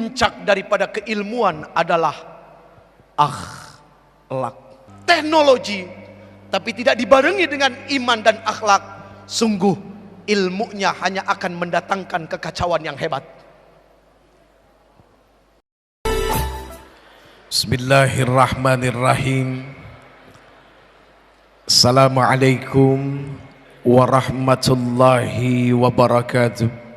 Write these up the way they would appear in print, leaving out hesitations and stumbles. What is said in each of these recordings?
puncak daripada keilmuan adalah akhlak. Teknologi tapi tidak dibarengi dengan iman dan akhlak, sungguh ilmunya hanya akan mendatangkan kekacauan yang hebat. Bismillahirrahmanirrahim. Assalamualaikum warahmatullahi wabarakatuh.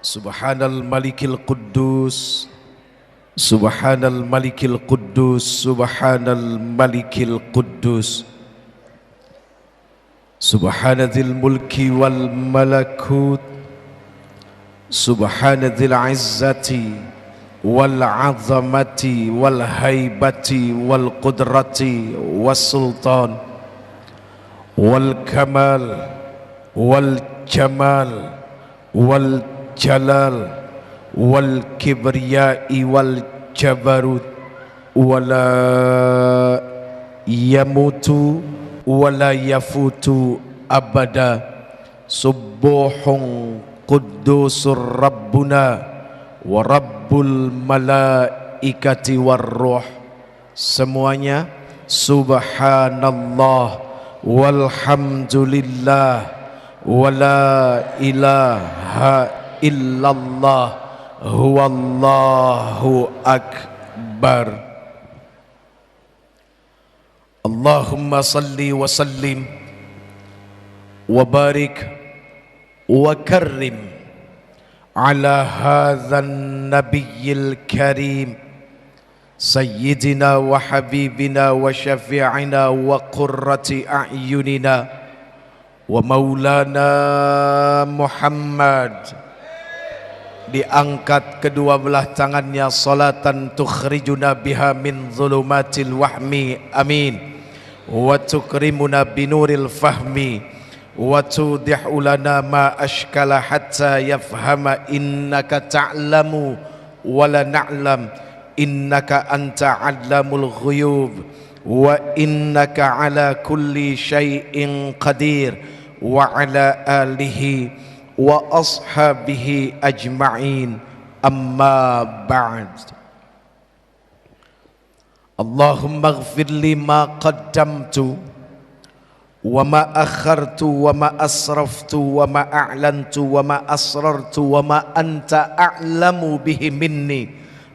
Subhanal malikil quddus, Subhanal malikil quddus, Subhanal malikil quddus, Subhanadzil mulki wal malakut, Subhanadzil izzati wal azamati wal haibati wal qudrati was sultan wal kamal wal jamal wal jalal wal kibriyai wal jabarut, wala yamutu wala yafutu abada. Subuhun Quddusur Rabbuna wa Rabbul Malaikati war Ruh. Semuanya subhanallah walhamdulillah wa la ilaha illallah huwallahu akbar. Allahumma salli wa sallim wa barik wa karrim ala hadzal nabiyil karim sayyidina wa habibina wa syafi'ina wa qurrati a'yunina wa maulana Muhammad. Diangkat kedua belah tangannya salatan tukhrijuna biha min zulumatil wahmi, amin, wa tukrimuna binuril fahmi wa tudihu lana ma ashkala hatta yafhama innaka ta'lamu wa la na'lam innaka anta 'allamul ghuyub wa innaka ala kulli syai'in qadir wa ala alihi wa ashabihi ajma'in, amma ba'd. Allahumma ighfir li ma qaddamtu wa ma akhartu wa ma asraftu wa ma a'lantu wa ma asrartu wa ma anta a'lamu bihi minni,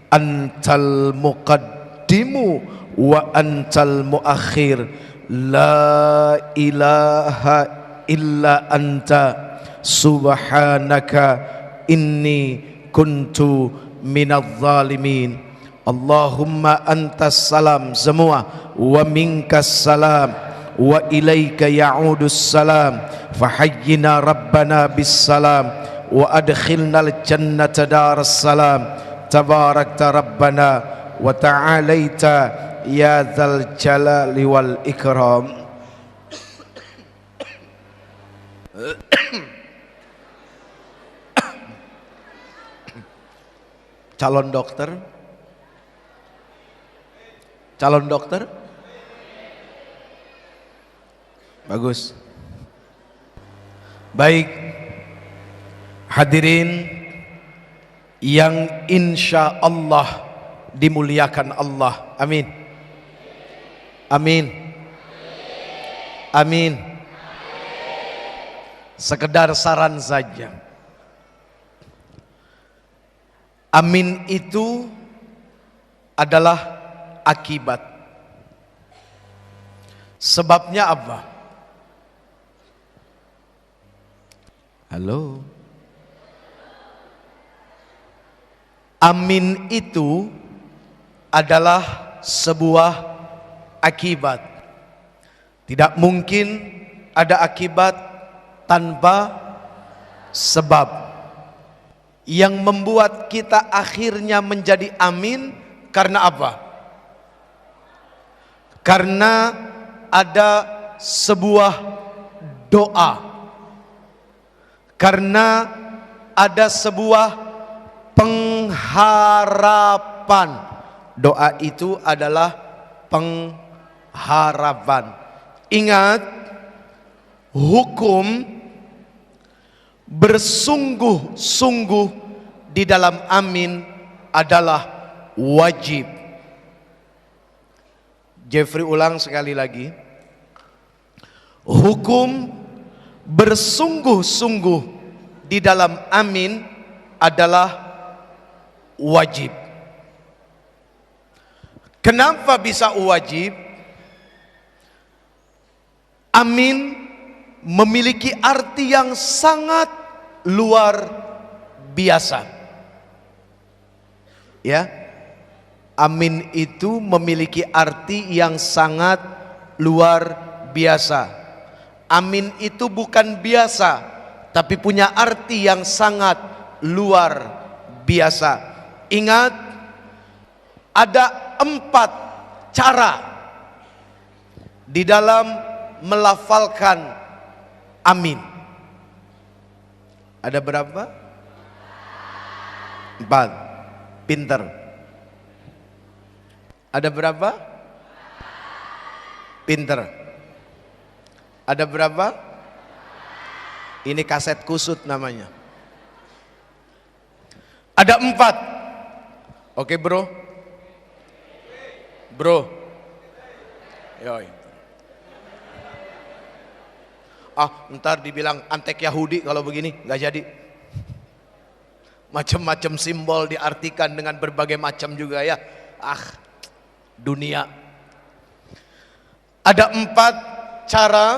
antal muqaddimu wa antal muakhir, la ilaha illa anta subhanaka inni kuntu minadh zalimin. Allahumma antas salam semua, wa minkas salam wa ilaika ya'udus salam, fahayyina rabbana bis salam wa adkhilnal jannata daras salam, tabarakta rabbana wa ta'alaita ya dzal jalali wal ikram. Calon dokter bagus. Baik, hadirin yang insya Allah dimuliakan Allah, amin, amin, amin. Sekedar saran saja, amin itu adalah akibat. Sebabnya apa? Halo. Amin itu adalah sebuah akibat. Tidak mungkin ada akibat tanpa sebab. Yang membuat kita akhirnya menjadi amin karena apa? Karena ada sebuah doa. Karena ada sebuah pengharapan. Doa itu adalah pengharapan. Ingat, hukum bersungguh-sungguh di dalam amin adalah wajib. Jeffrey ulang sekali lagi. Hukum bersungguh-sungguh di dalam amin adalah wajib. Kenapa bisa wajib? Amin memiliki arti yang sangat luar biasa. Ya. Amin itu memiliki arti yang sangat luar biasa. Amin itu bukan biasa, tapi punya arti yang sangat luar biasa. Ingat, ada 4 cara di dalam melafalkan amin. Ada berapa? 4. Pinter. Ada berapa? Pinter. Ada berapa? Ini kaset kusut namanya. Ada 4. Oke bro. Bro. Yoi. Ntar dibilang antek Yahudi kalau begini, nggak jadi. Macam-macam simbol diartikan dengan berbagai macam juga ya. Dunia. Ada 4 cara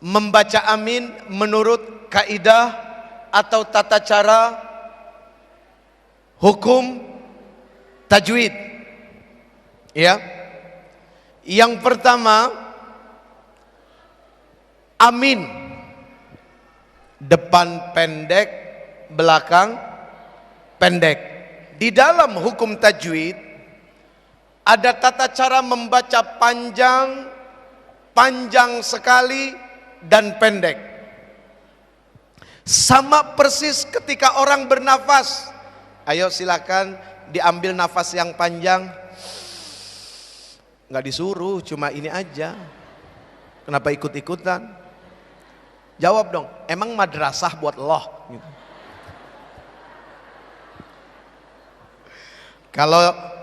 membaca amin menurut kaidah atau tata cara hukum tajwid. Ya. Yang pertama, amin depan pendek, belakang pendek. Di dalam hukum tajwid ada tata cara membaca panjang, panjang sekali, dan pendek. Sama persis ketika orang bernafas. Ayo silakan diambil nafas yang panjang. Nggak disuruh, cuma ini aja. Kenapa ikut-ikutan? Jawab dong, emang madrasah buat Allah? Gitu.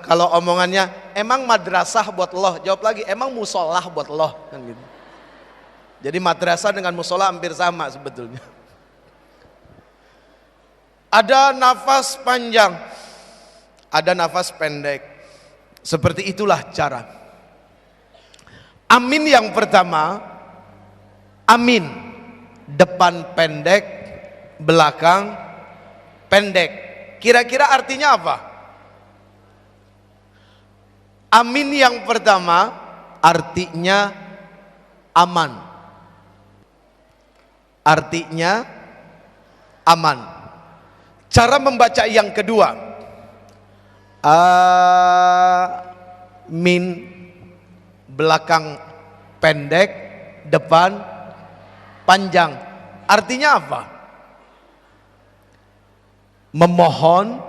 Kalau omongannya emang madrasah buat Allah, jawab lagi emang musolah buat Allah, kan gitu. Jadi madrasah dengan musolah hampir sama sebetulnya. Ada nafas panjang, ada nafas pendek. Seperti itulah cara. Amin yang pertama, amin depan pendek, belakang pendek. Kira-kira artinya apa? Amin yang pertama artinya aman. Artinya aman. Cara membaca yang kedua, amin belakang pendek, depan panjang. Artinya apa? Memohon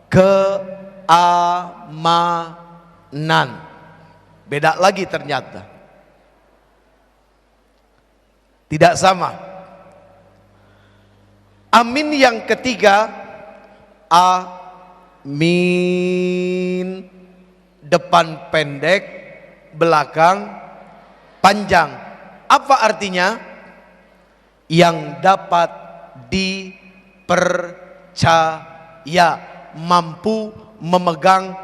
keamanan. Beda lagi ternyata. Tidak sama. Amin yang ketiga, amin depan pendek, belakang panjang. Apa artinya? Yang dapat dipercaya, mampu memegang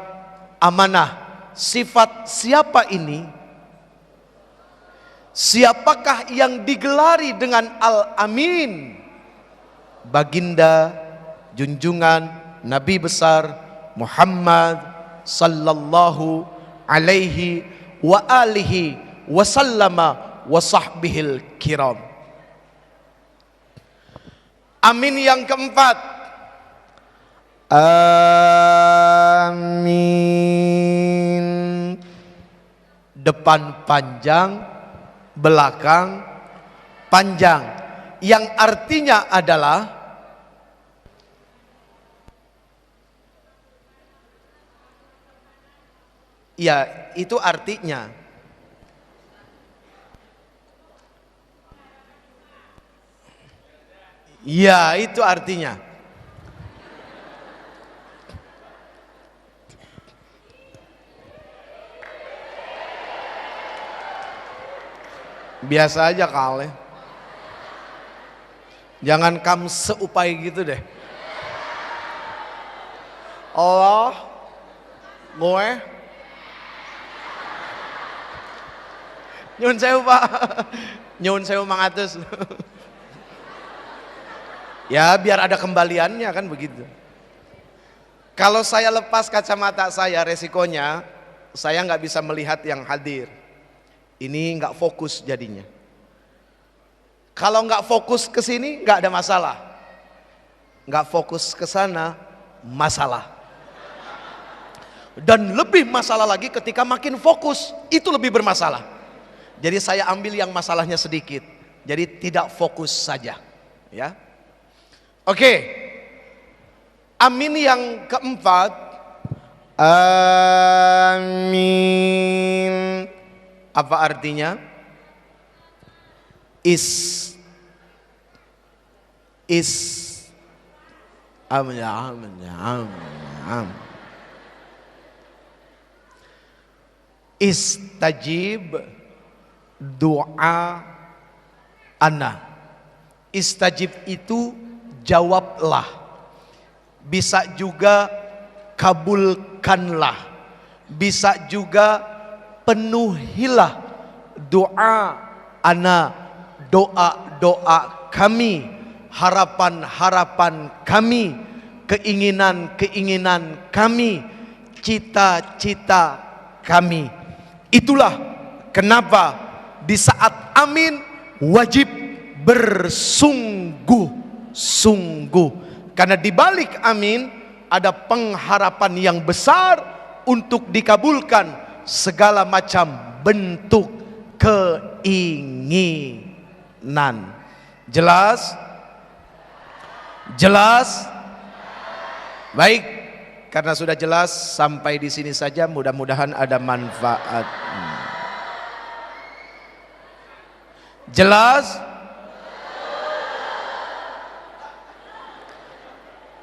amanah. Sifat siapa ini? Siapakah yang digelari dengan Al-Amin? Baginda junjungan Nabi besar Muhammad sallallahu alaihi wa alihi wa sallama wa sahbihil kiram. Amin yang keempat, amin depan panjang, belakang panjang, yang artinya adalah ya itu artinya Ya, itu artinya. Biasa aja kali. Jangan kamu seupai gitu deh. Allah, gue, nyun sewu Pak, nyun sewu Mang Atus. Ya biar ada kembaliannya kan begitu. Kalau saya lepas kacamata saya, resikonya saya nggak bisa melihat yang hadir. Ini nggak fokus jadinya. Kalau nggak fokus ke sini nggak ada masalah. Nggak fokus ke sana masalah. Dan lebih masalah lagi ketika makin fokus, itu lebih bermasalah. Jadi saya ambil yang masalahnya sedikit. Jadi tidak fokus saja, ya. Oke. Amin yang keempat. Amin. Apa artinya? Istajib doa ana. Istajib itu jawablah. Bisa juga kabulkanlah. Bisa juga penuhilah doa ana, doa-doa kami, harapan-harapan kami, keinginan-keinginan kami, cita-cita kami. Itulah kenapa di saat amin wajib bersungguh-sungguh. Karena di balik amin ada pengharapan yang besar untuk dikabulkan segala macam bentuk keinginan. Jelas? Jelas? Baik. Karena sudah jelas, sampai di sini saja, mudah-mudahan ada manfaat. Jelas?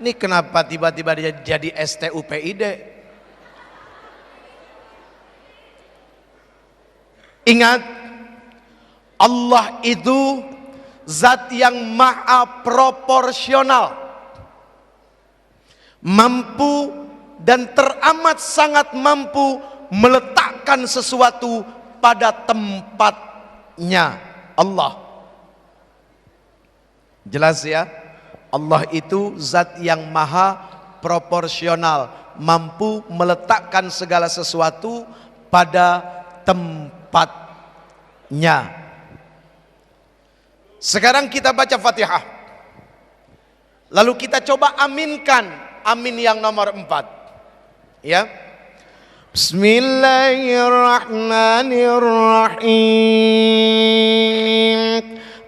Ini kenapa tiba-tiba dia jadi STUPID? Ingat, Allah itu zat yang maha proporsional, mampu dan teramat sangat mampu meletakkan sesuatu pada tempatnya. Allah, jelas ya? Allah itu zat yang maha proporsional, mampu meletakkan segala sesuatu pada tempatnya. Sekarang kita baca Fatihah, lalu kita coba aminkan. Amin yang nomor 4, ya. Bismillahirrahmanirrahim.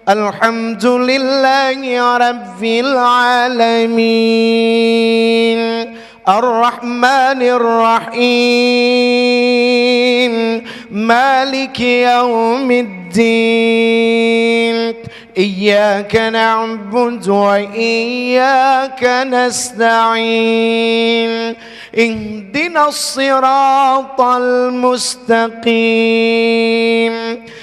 Alhamdulillahi rabbil alamin. Ar-Rahmanir-Rahim. Maliki yaumiddin. إياك نعبد وإياك نستعين اهدنا الصراط المستقيم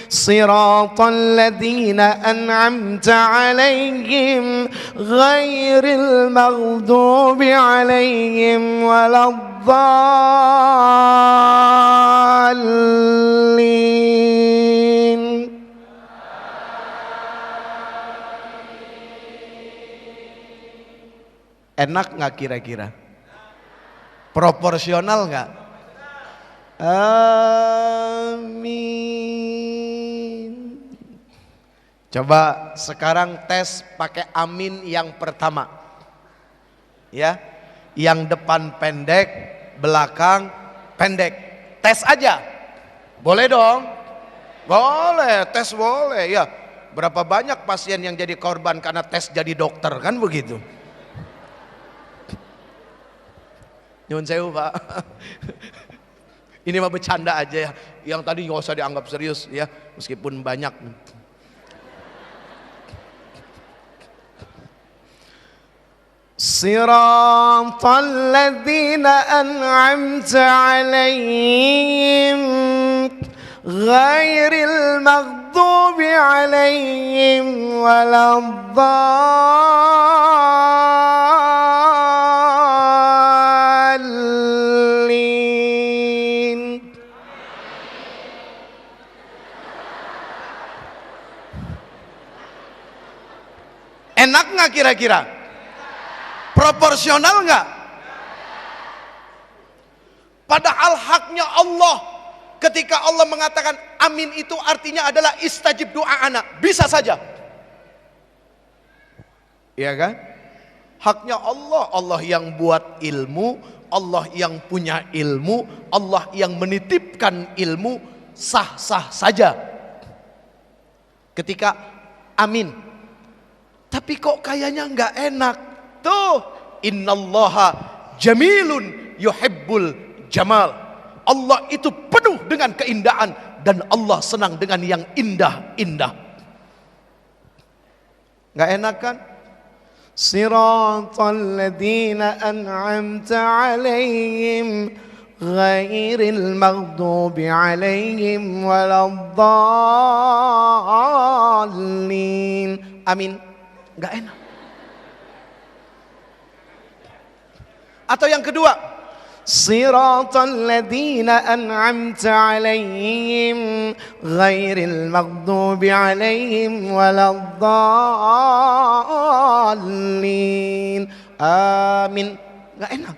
صراط الذين أنعمت عليهم غير المغضوب عليهم ولا الضالين. Enak nggak kira-kira? Proporsional nggak? Amin. Coba sekarang tes pakai amin yang pertama, ya. Yang depan pendek, belakang pendek. Tes aja, boleh dong? Boleh, tes boleh ya. Berapa banyak pasien yang jadi korban karena tes jadi dokter, kan begitu? Nyun sewu Pak. Ini mah bercanda aja ya. Yang tadi nggak usah dianggap serius ya, meskipun banyak. Siratal ladzina an'amta 'alaihim ghairil maghdubi 'alaihim waladdallin. Enak nggak kira-kira? Proporsional nggak? Padahal haknya Allah, ketika Allah mengatakan amin itu artinya adalah istajib doa anak, bisa saja, iya kan? Haknya Allah, Allah yang buat ilmu, Allah yang punya ilmu, Allah yang menitipkan ilmu, sah-sah saja ketika amin. Tapi kok kayaknya nggak enak. Tuh, innallaha jamilun yuhibbul jamal. Allah itu penuh dengan keindahan dan Allah senang dengan yang indah-indah. Nggak enak kan? Siratal ladzina an'amta 'alaihim ghairil maghdubi 'alaihim waladdallin. Amin. Nggak enak. Atau yang kedua, siratal ladzina an'amta 'alaihim ghairil maghdubi 'alaihim waladdallin. Amin. Enggak enak.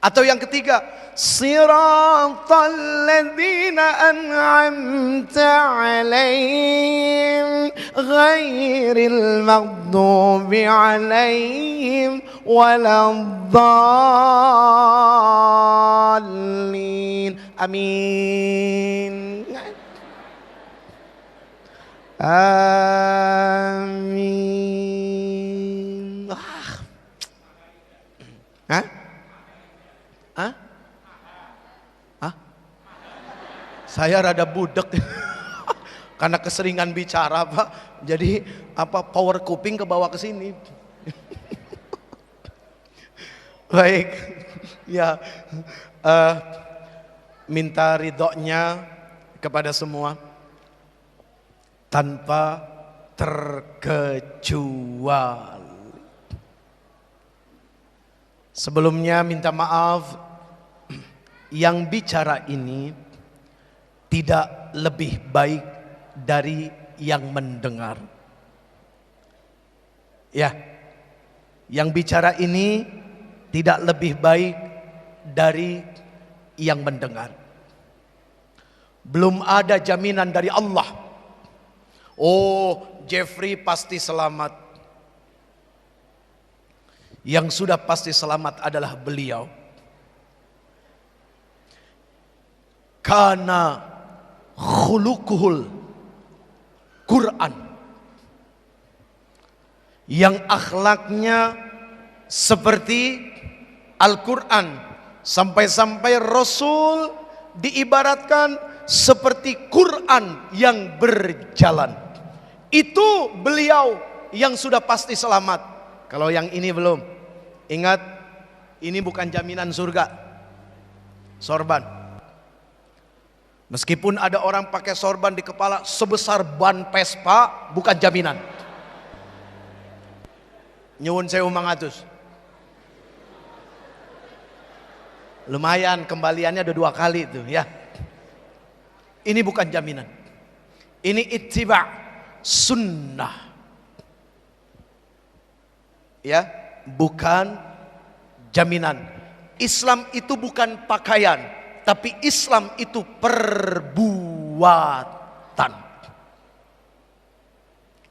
Atau yang ketiga, siratal ladzina an'amta 'alaihim ghairil maghdubi 'alaihim waladdallin. Amin. Amin. Hah? Hah? Hah? Saya rada budek karena keseringan bicara, Pak. Jadi power kuping ke bawah ke sini. Baik. Ya. Minta ridhonya kepada semua tanpa terkecuali. Sebelumnya minta maaf, yang bicara ini tidak lebih baik dari yang mendengar. Ya, yang bicara ini tidak lebih baik dari yang mendengar. Belum ada jaminan dari Allah. Oh, Jeffrey pasti selamat. Yang sudah pasti selamat adalah beliau. Kana khuluquhul Quran. Yang akhlaknya seperti Al-Quran. Sampai-sampai Rasul diibaratkan seperti Quran yang berjalan. Itu beliau yang sudah pasti selamat. Kalau yang ini belum, ingat, ini bukan jaminan surga. Sorban. Meskipun ada orang pakai sorban di kepala sebesar ban Vespa, bukan jaminan. Nyuwun sewu mangatus. Lumayan, kembaliannya ada 2 kali itu ya. Ini bukan jaminan. Ini ittiba' sunnah. Ya, bukan jaminan. Islam itu bukan pakaian, tapi Islam itu perbuatan.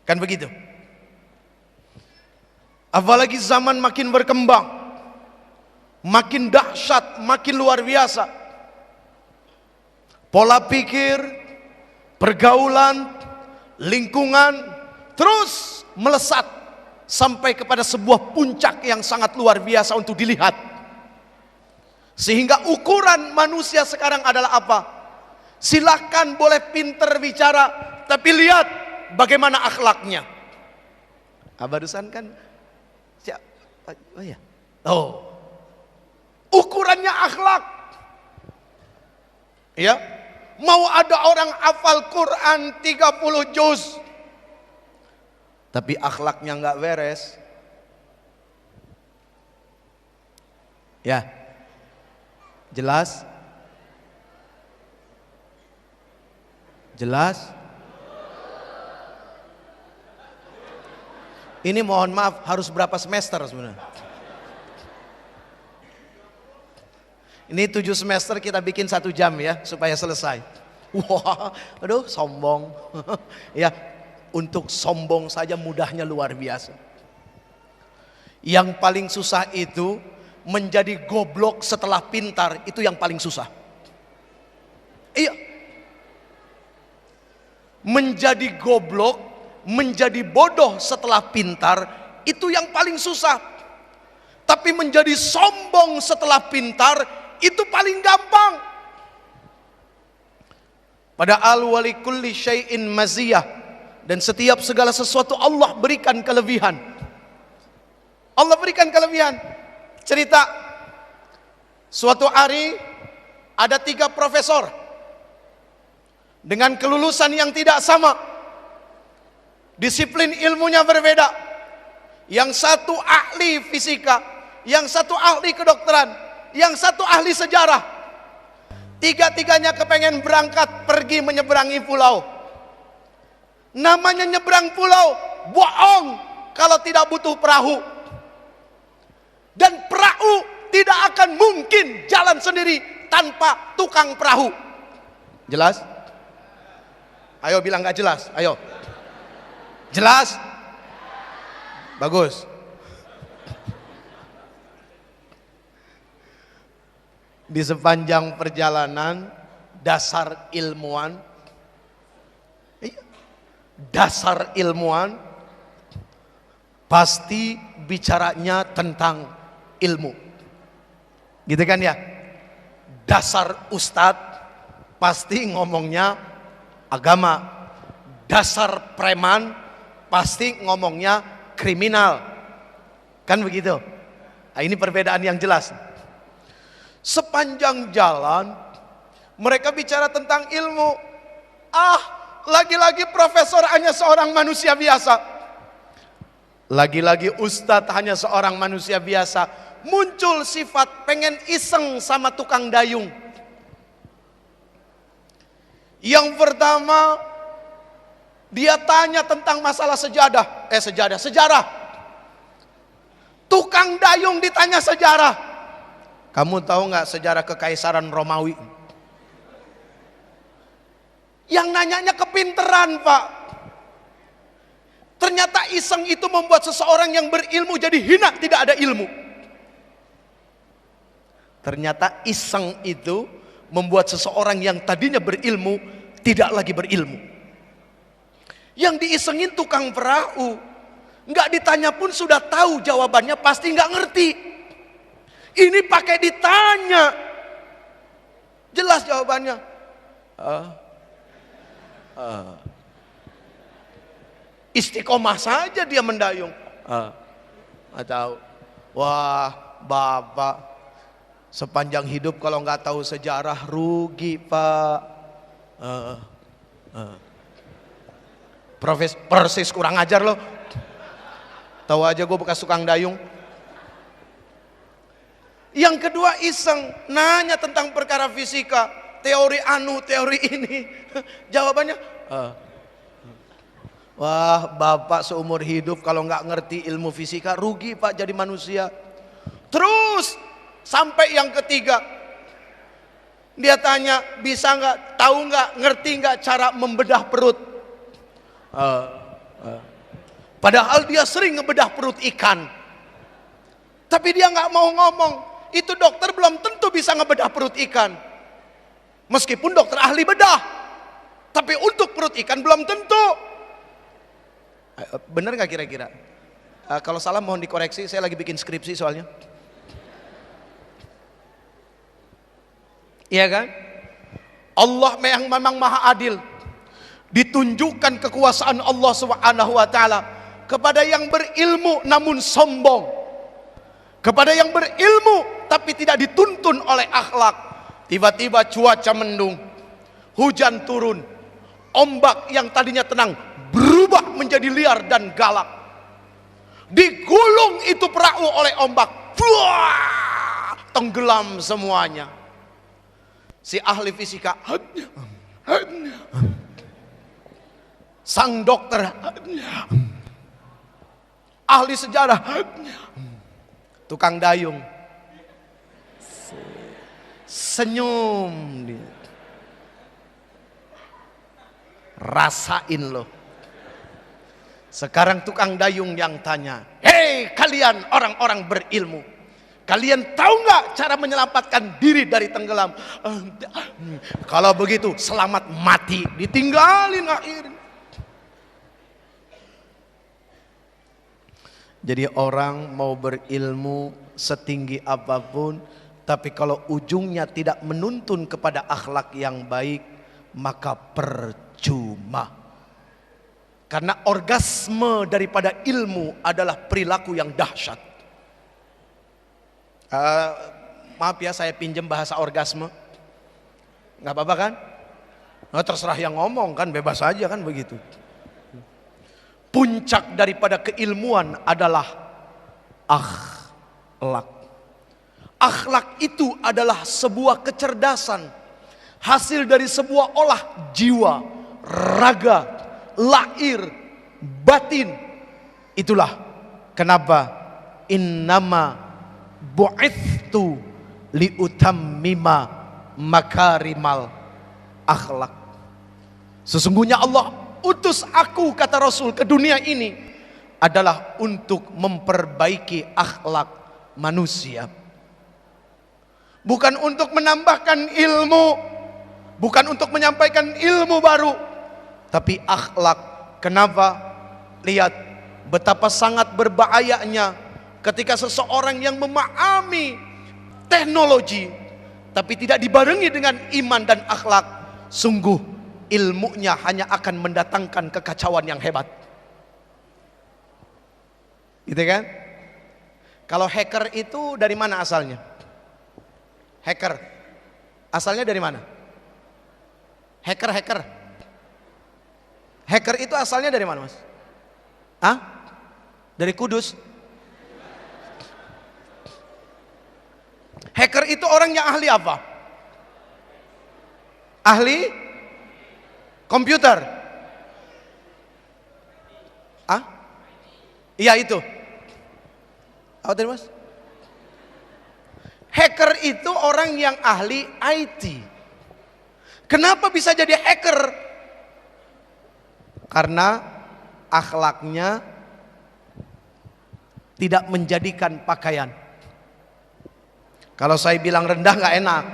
Kan begitu? Apalagi zaman makin berkembang, makin dahsyat, makin luar biasa. Pola pikir, pergaulan, lingkungan terus melesat sampai kepada sebuah puncak yang sangat luar biasa untuk dilihat. Sehingga ukuran manusia sekarang adalah apa? Silakan boleh pinter bicara, tapi lihat bagaimana akhlaknya. Barusan kan Oh ya. Oh. Ukurannya akhlak. Ya. Mau ada orang hafal Quran 30 juz, tapi akhlaknya nggak beres. Ya. Jelas? Jelas? Ini mohon maaf, harus berapa semester sebenarnya? Ini 7 semester kita bikin 1 jam ya, supaya selesai. Wah, aduh sombong. Ya, untuk sombong saja mudahnya luar biasa. Yang paling susah itu menjadi goblok setelah pintar, itu yang paling susah. Iya. Menjadi goblok, menjadi bodoh setelah pintar, itu yang paling susah. Tapi menjadi sombong setelah pintar, itu paling gampang. Padahal wali kulli syai'in maziyah, dan setiap segala sesuatu Allah berikan kelebihan. Allah berikan kelebihan. Cerita, suatu hari ada 3 profesor dengan kelulusan yang tidak sama, disiplin ilmunya berbeda. Yang satu ahli fisika, yang satu ahli kedokteran, yang satu ahli sejarah. Tiga-tiganya kepengen berangkat pergi menyeberangi pulau. Namanya nyebrang pulau, bohong kalau tidak butuh perahu. Dan perahu tidak akan mungkin jalan sendiri tanpa tukang perahu. Jelas? Ayo bilang gak jelas, ayo. Jelas? Bagus. Di sepanjang perjalanan, dasar ilmuwan, pasti bicaranya tentang ilmu. Gitu kan ya? Dasar ustadz pasti ngomongnya agama. Dasar preman pasti ngomongnya kriminal. Kan begitu? Nah, ini perbedaan yang jelas. Sepanjang jalan mereka bicara tentang ilmu. Lagi-lagi profesor hanya seorang manusia biasa. Lagi-lagi ustadz hanya seorang manusia biasa. Muncul sifat pengen iseng sama tukang dayung. Yang pertama, dia tanya tentang masalah sejarah. Tukang dayung ditanya sejarah. Kamu tahu nggak sejarah kekaisaran Romawi? Yang nanyanya kepinteran, Pak. Ternyata iseng itu membuat seseorang yang berilmu jadi hina, tidak ada ilmu. Ternyata iseng itu membuat seseorang yang tadinya berilmu tidak lagi berilmu. Yang diisengin tukang perahu, nggak ditanya pun sudah tahu jawabannya, pasti nggak ngerti. Ini pakai ditanya, jelas jawabannya. Istiqomah saja dia mendayung. Nggak tahu. Wah, bapak sepanjang hidup kalau nggak tahu sejarah rugi, Pak. Persis kurang ajar loh. Tahu aja gue bekas tukang dayung. Yang kedua iseng, nanya tentang perkara fisika, teori teori ini. Jawabannya, wah bapak seumur hidup kalau nggak ngerti ilmu fisika rugi Pak jadi manusia. Terus sampai yang ketiga, dia tanya, bisa nggak, tahu nggak, ngerti nggak cara membedah perut? Padahal dia sering ngebedah perut ikan, tapi dia nggak mau ngomong. Itu dokter belum tentu bisa ngebedah perut ikan, meskipun dokter ahli bedah, tapi untuk perut ikan belum tentu. Bener nggak kira-kira? Kalau salah mohon dikoreksi, saya lagi bikin skripsi soalnya. Iya kan? Allah yang memang maha adil. Ditunjukkan kekuasaan Allah Subhanahu wa taala kepada yang berilmu namun sombong. kepada yang berilmu tapi tidak dituntun oleh akhlak. Tiba-tiba cuaca mendung, hujan turun, ombak yang tadinya tenang berubah menjadi liar dan galak. Digulung itu perahu oleh ombak, buah, tenggelam semuanya. Si ahli fisika, sang dokter, ahli sejarah, tukang dayung senyum dia. Rasain loh. Sekarang tukang dayung yang tanya, hei kalian orang-orang berilmu, kalian tahu nggak cara menyelamatkan diri dari tenggelam? Kalau begitu selamat mati, ditinggalin akhirnya. Jadi orang mau berilmu setinggi apapun, tapi kalau ujungnya tidak menuntun kepada akhlak yang baik, maka percuma. Karena orgasme daripada ilmu adalah perilaku yang dahsyat. Maaf ya, saya pinjam bahasa orgasme. Nggak apa-apa kan? Nah, terserah yang ngomong kan, bebas aja kan begitu. Puncak daripada keilmuan adalah akhlak. Akhlak itu adalah sebuah kecerdasan, hasil dari sebuah olah jiwa, raga, lahir, batin. Itulah kenapa innama bu'ithtu liutammima makarimal akhlak. Sesungguhnya Allah utus aku, kata Rasul, ke dunia ini adalah untuk memperbaiki akhlak manusia. Bukan untuk menambahkan ilmu, bukan untuk menyampaikan ilmu baru, tapi akhlak. Kenapa? Lihat betapa sangat berbahayanya ketika seseorang yang memahami teknologi tapi tidak dibarengi dengan iman dan akhlak. Sungguh ilmunya hanya akan mendatangkan kekacauan yang hebat. Gitu kan? Kalau hacker itu dari mana asalnya? Hacker asalnya dari mana? Hacker itu asalnya dari mana, Mas? Dari Kudus. Hacker itu orang yang ahli apa? Ahli komputer. Iya itu. Apa tadi, Mas? Hacker itu orang yang ahli IT. Kenapa bisa jadi hacker? Karena akhlaknya tidak menjadikan pakaian. Kalau saya bilang rendah nggak enak,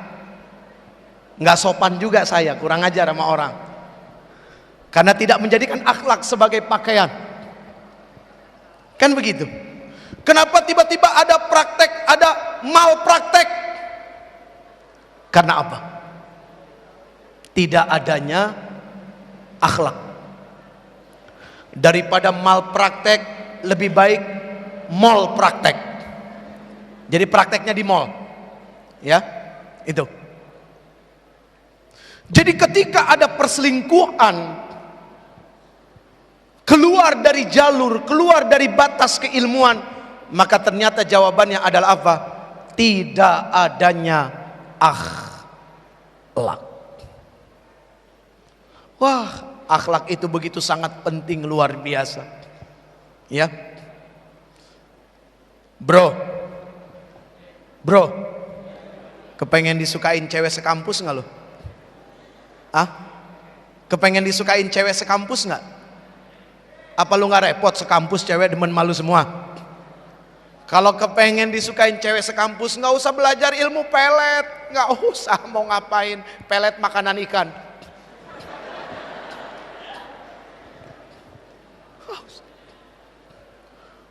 nggak sopan juga saya, kurang ajar sama orang. Karena tidak menjadikan akhlak sebagai pakaian. Kan begitu. Kenapa tiba-tiba ada praktek, ada malpraktek? Karena apa? Tidak adanya akhlak. Daripada malpraktek, lebih baik mall praktek. Jadi prakteknya di mall. Ya, itu. Jadi ketika ada perselingkuhan, keluar dari jalur, keluar dari batas keilmuan, maka ternyata jawabannya adalah apa? Tidak adanya akhlak. Wah, akhlak itu begitu sangat penting, luar biasa. Ya, bro, kepengen disukain cewek sekampus nggak lo? Kepengen disukain cewek sekampus nggak? Apa lu nggak repot sekampus cewek demen malu semua? Kalau kepengen disukain cewek sekampus, nggak usah belajar ilmu pelet, nggak usah, mau ngapain pelet makanan ikan.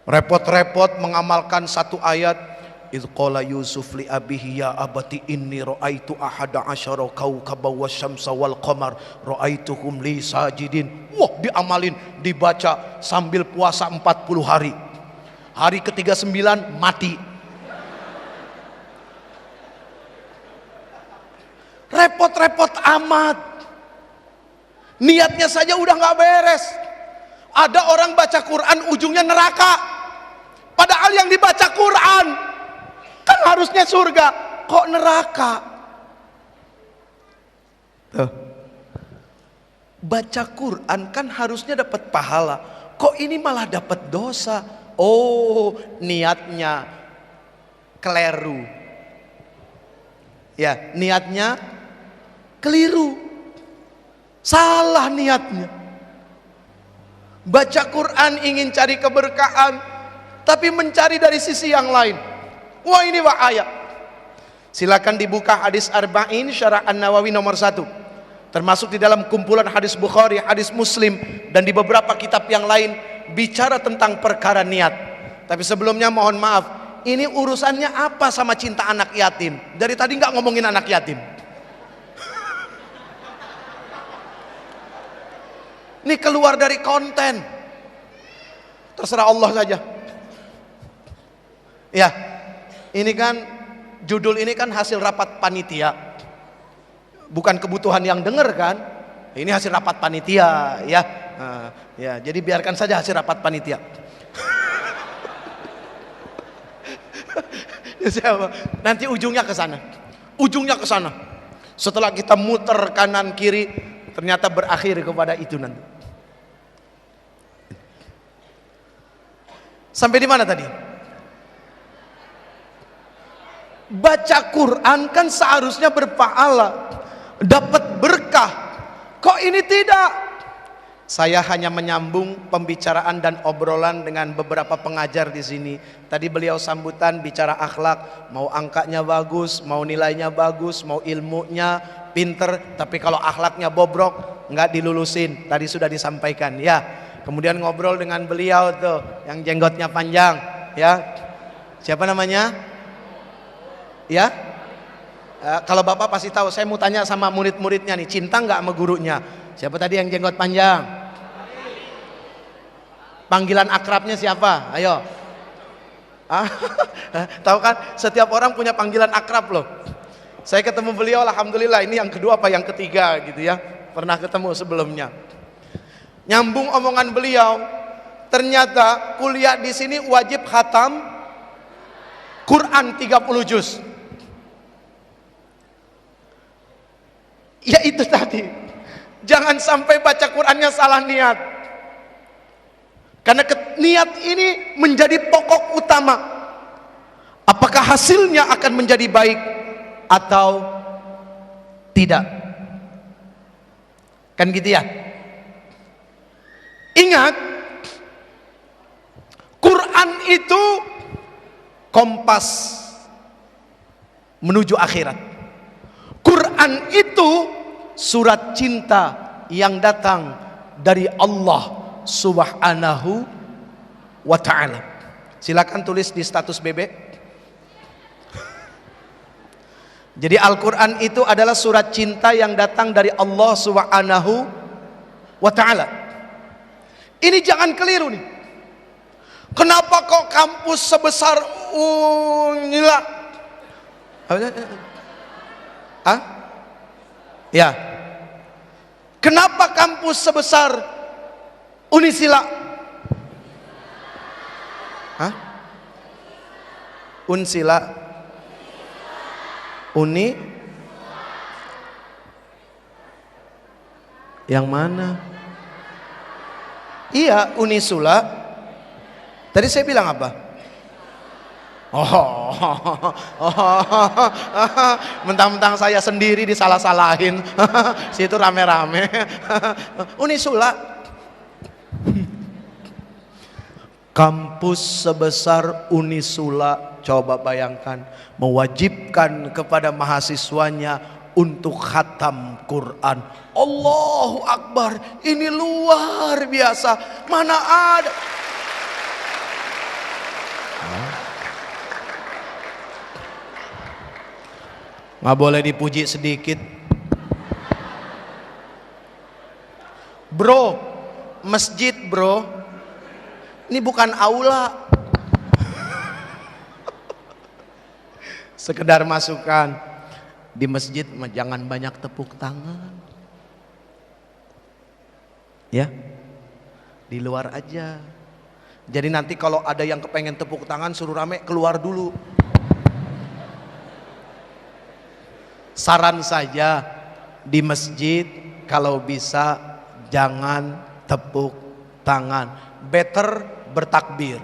Repot-repot mengamalkan satu ayat, idh qala Yusuf li abihi ya abati inni ra'aitu ahada asyara kawkaban wasyamsa wal qamar ra'aituhum li sajidin. Wah, diamalin, dibaca sambil puasa 40 hari. Hari ke-39 mati. repot-repot amat. Niatnya saja udah nggak beres. Ada orang baca Quran ujungnya neraka. Padahal yang dibaca Quran kan harusnya surga, kok neraka? Tuh. Baca Quran kan harusnya dapat pahala, kok ini malah dapat dosa? Oh, niatnya keliru. Ya, niatnya keliru. Salah niatnya. Baca Quran ingin cari keberkahan, tapi mencari dari sisi yang lain. Wah, ini bahaya. Silakan dibuka hadis Arba'in Syarah An-Nawawi nomor 1. Termasuk di dalam kumpulan hadis Bukhari, hadis Muslim, dan di beberapa kitab yang lain bicara tentang perkara niat. Tapi sebelumnya mohon maaf, ini urusannya apa sama cinta anak yatim? Dari tadi nggak ngomongin anak yatim. Ini keluar dari konten. Terserah Allah saja. Ya, ini kan judul ini kan hasil rapat panitia. Bukan kebutuhan yang dengar kan? Ini hasil rapat panitia, ya. Ya, jadi biarkan saja hasil rapat panitia. Nanti ujungnya ke sana. Ujungnya ke sana. Setelah kita muter kanan kiri, ternyata berakhir kepada itu nanti. Sampai di mana tadi? Baca Quran kan seharusnya berpahala, dapat berkah. Kok ini tidak? Saya hanya menyambung pembicaraan dan obrolan dengan beberapa pengajar di sini. Tadi beliau sambutan bicara akhlak, mau angkanya bagus, mau nilainya bagus, mau ilmunya pinter, tapi kalau akhlaknya bobrok nggak dilulusin. Tadi sudah disampaikan, ya. Kemudian ngobrol dengan beliau tuh, yang jenggotnya panjang, ya. Siapa namanya? Ya. Kalau bapak pasti tahu. Saya mau tanya sama murid-muridnya nih, cinta nggak sama gurunya? Siapa tadi yang jenggot panjang? Panggilan akrabnya siapa? Ayo. Tahu kan? Setiap orang punya panggilan akrab loh. Saya ketemu beliau, alhamdulillah. Ini yang kedua apa yang ketiga gitu ya. Pernah ketemu sebelumnya. Nyambung omongan beliau. Ternyata kuliah di sini wajib khatam Quran 30 juz. Ya itu tadi. Jangan sampai baca Qurannya salah niat. Karena niat ini menjadi pokok utama. Apakah hasilnya akan menjadi baik atau tidak? Kan gitu ya. Ingat, Quran itu kompas menuju akhirat. Quran itu surat cinta yang datang dari Allah Subhanahu wa ta'ala. Silakan tulis di status BB. Jadi Al-Quran itu adalah surat cinta yang datang dari Allah Subhanahu wa ta'ala. Ini jangan keliru nih. Kenapa kok kampus sebesar Unila? Hah? Ya. Kenapa kampus sebesar Unisila? Hah? Unsila? Uni? Yang mana? Iya, Unisula. Tadi saya bilang apa? Mentang-mentang saya sendiri disalah-salahin. Situ rame-rame. Unisula. Kampus sebesar Unisula, coba bayangkan, mewajibkan kepada mahasiswanya untuk khatam Quran. Allahu Akbar, ini luar biasa. Mana ada? Nggak boleh dipuji sedikit. Bro, masjid bro, ini bukan aula. Sekedar masukan. Di masjid jangan banyak tepuk tangan. Ya. Di luar aja. Jadi nanti kalau ada yang kepengen tepuk tangan suruh rame, keluar dulu. Saran saja di masjid kalau bisa jangan tepuk tangan. Better bertakbir.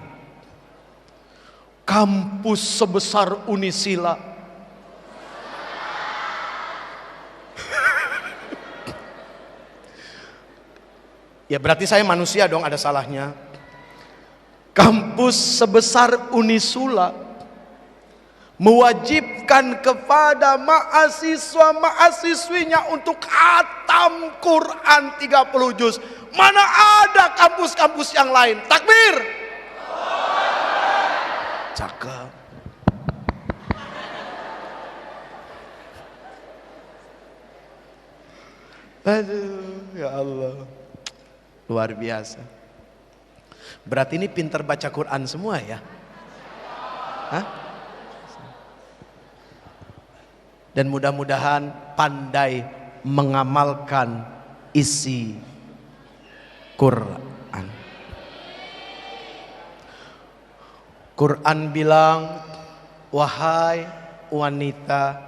Kampus sebesar Unisila, ya berarti saya manusia dong, ada salahnya. Kampus sebesar Unisula mewajibkan kepada mahasiswa-mahasiswinya untuk khatam Quran 30 juz. Mana ada kampus-kampus yang lain? Takbir. Cakep. Aduh, ya Allah. Luar biasa. Berarti ini pintar baca Quran semua ya? Hah? Dan mudah-mudahan pandai mengamalkan isi Quran. Quran bilang, wahai wanita,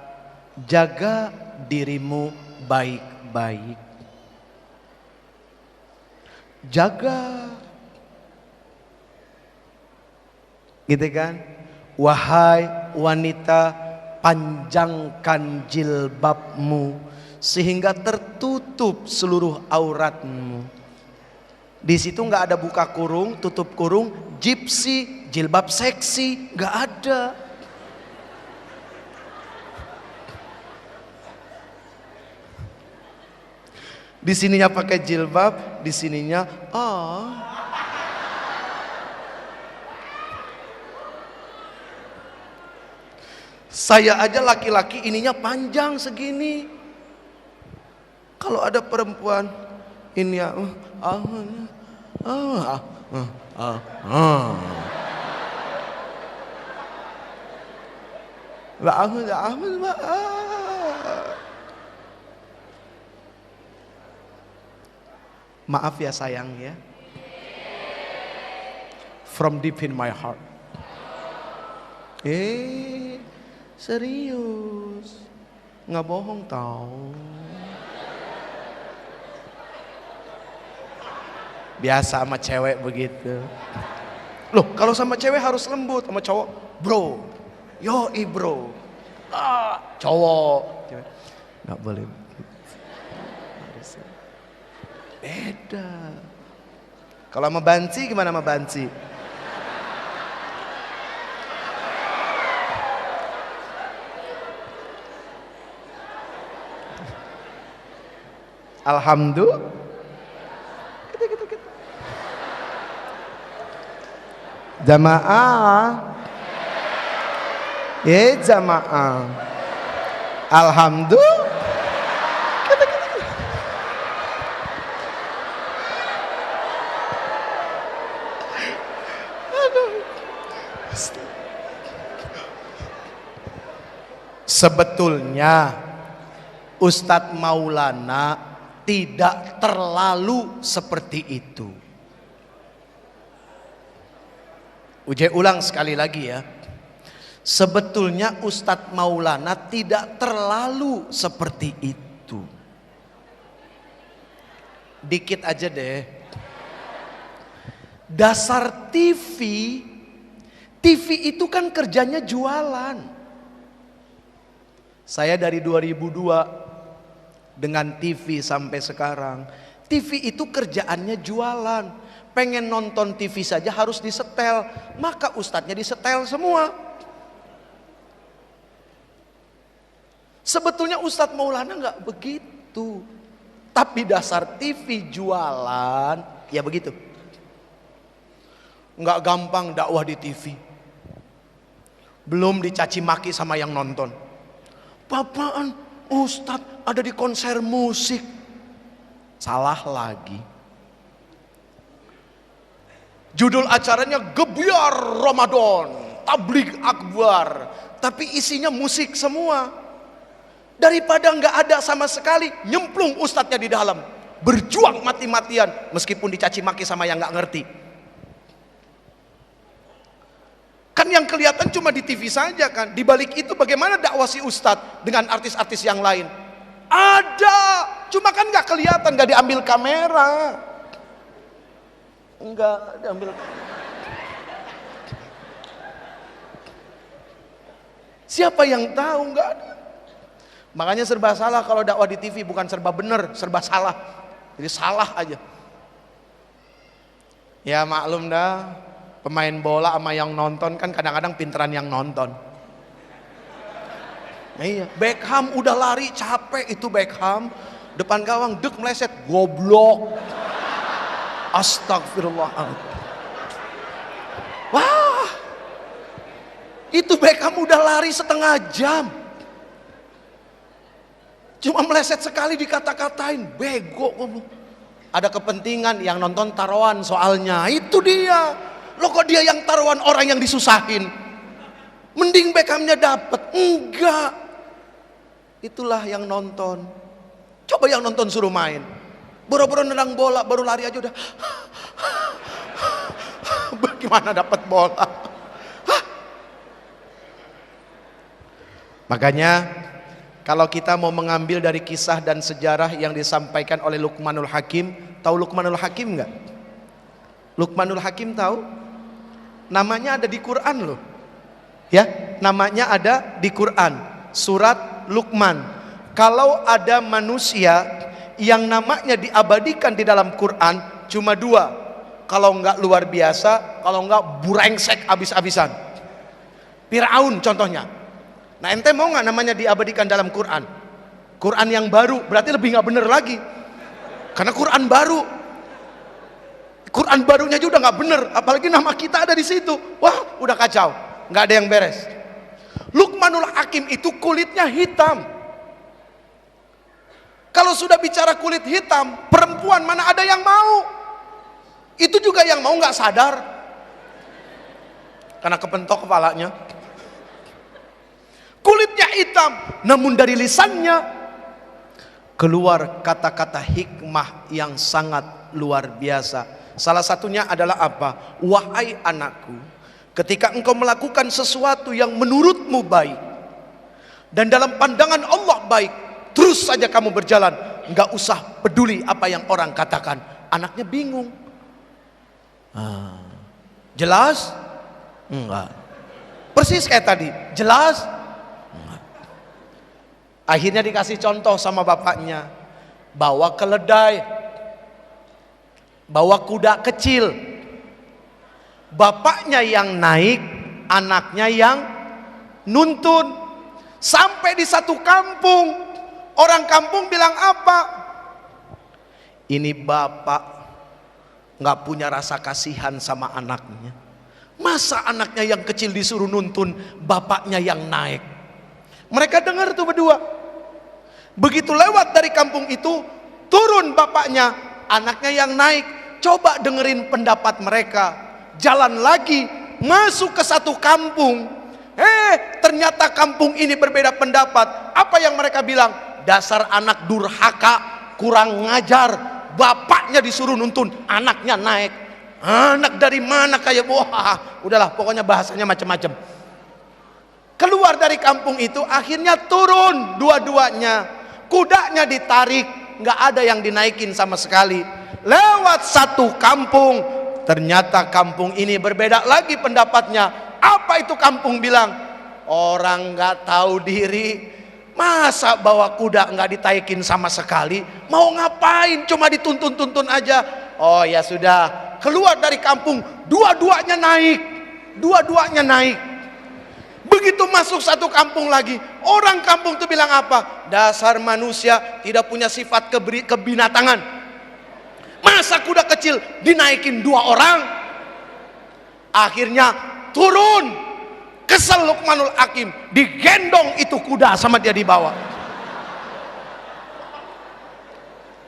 jaga dirimu baik-baik. Jaga. Gitu kan? Wahai wanita, panjangkan jilbabmu sehingga tertutup seluruh auratmu. Di situ nggak ada buka kurung, tutup kurung, gypsy, jilbab seksi, nggak ada. Di sininya pakai jilbab, di sininya Saya aja laki-laki ininya panjang segini. Kalau ada perempuan ini ya maaf ya sayang ya. From deep in my heart. Serius, nggak bohong tau. Biasa sama cewek begitu. Loh, kalau sama cewek harus lembut, sama cowok, bro, yoi bro, cowok, nggak boleh. Beda. Kalau sama banci gimana sama banci? Alhamdulillah. Jamaah. Jamaah. Alhamdulillah. Sebetulnya Ustadz Maulana tidak terlalu seperti itu. Uji ulang sekali lagi ya. Sebetulnya Ustadz Maulana tidak terlalu seperti itu. Dikit aja deh. Dasar TV itu kan kerjanya jualan. Saya dari 2002 dengan TV sampai sekarang. TV itu kerjaannya jualan. Pengen nonton TV saja harus disetel. Maka ustadznya disetel semua. Sebetulnya Ustadz Maulana nggak begitu. Tapi dasar TV jualan, ya begitu. Nggak gampang dakwah di TV. Belum dicaci maki sama yang nonton. Papaan Ustadz ada di konser musik. Salah lagi. Judul acaranya Gebiar Ramadan, Tabligh Akbar, tapi isinya musik semua. Daripada nggak ada sama sekali, nyemplung ustadznya di dalam, berjuang mati-matian meskipun dicaci maki sama yang nggak ngerti. Kan yang kelihatan cuma di TV saja kan. Di balik itu bagaimana dakwah si ustadz dengan artis-artis yang lain? Ada, cuma kan nggak kelihatan, nggak diambil kamera. Enggak diambil. Siapa yang tahu? Nggak ada. Makanya serba salah kalau dakwah di TV, bukan serba benar, serba salah. Jadi salah aja. Ya maklum dah, pemain bola sama yang nonton kan kadang-kadang pinteran yang nonton. Iya, Beckham udah lari capek itu Beckham, depan gawang dek meleset, goblok. Astagfirullahaladzim. Wah, itu Beckham udah lari setengah jam, cuma meleset sekali dikata-katain, bego kamu. Ada kepentingan, yang nonton taruhan soalnya, itu dia. Lo kok dia yang taruhan, orang yang disusahin? Mending Beckhamnya dapet, enggak. Itulah yang nonton. Coba yang nonton suruh main, boro-boro nendang bola, baru lari aja udah bagaimana dapat bola. Makanya kalau kita mau mengambil dari kisah dan sejarah yang disampaikan oleh Luqmanul Hakim, tahu Luqmanul Hakim nggak? Luqmanul Hakim tahu? Namanya ada di Quran loh. Ya, namanya ada di Quran, surat Luqman. Kalau ada manusia yang namanya diabadikan di dalam Quran cuma dua, kalau nggak luar biasa, kalau nggak burengsek abis-abisan. Firaun contohnya. Nah ente mau nggak namanya diabadikan dalam Quran? Quran yang baru berarti lebih nggak bener lagi, karena Quran baru. Quran barunya juga udah nggak bener, apalagi nama kita ada di situ. Wah udah kacau, nggak ada yang beres. Luqmanul Hakim itu kulitnya hitam. Kalau sudah bicara kulit hitam, perempuan mana ada yang mau? Itu juga yang mau nggak sadar, karena kepentok kepalanya. Kulitnya hitam, namun dari lisannya keluar kata-kata hikmah yang sangat luar biasa. Salah satunya adalah apa? Wahai anakku, ketika engkau melakukan sesuatu yang menurutmu baik dan dalam pandangan Allah baik, terus saja kamu berjalan, nggak usah peduli apa yang orang katakan. Anaknya bingung. Jelas? Enggak. Persis kayak tadi. Jelas? Enggak. Akhirnya dikasih contoh sama bapaknya, bawa keledai, bawa kuda kecil. Bapaknya yang naik, anaknya yang nuntun. Sampai di satu kampung, orang kampung bilang apa? Ini bapak nggak punya rasa kasihan sama anaknya. Masa anaknya yang kecil disuruh nuntun, bapaknya yang naik. Mereka dengar tuh berdua. Begitu lewat dari kampung itu, turun bapaknya, anaknya yang naik. Coba dengerin pendapat mereka. Jalan lagi, masuk ke satu kampung. Ternyata kampung ini berbeda pendapat. Apa yang mereka bilang? Dasar anak durhaka, kurang ngajar. Bapaknya disuruh nuntun, anaknya naik. Anak dari mana kayak, wah, udahlah pokoknya bahasanya macam-macam. Keluar dari kampung itu, akhirnya turun dua-duanya. Kudanya ditarik, nggak ada yang dinaikin sama sekali. Lewat satu kampung, ternyata kampung ini berbeda lagi pendapatnya. Apa itu kampung bilang? Orang nggak tahu diri, masa bawa kuda nggak ditaikin sama sekali? Mau ngapain? Cuma dituntun-tuntun aja. Oh ya sudah, keluar dari kampung, dua-duanya naik, dua-duanya naik. Begitu masuk satu kampung lagi, orang kampung itu bilang apa? Dasar manusia tidak punya sifat kebinatangan. Masa kuda kecil dinaikin dua orang? Akhirnya turun. Kesel Luqmanul Hakim, digendong itu kuda sama dia dibawa.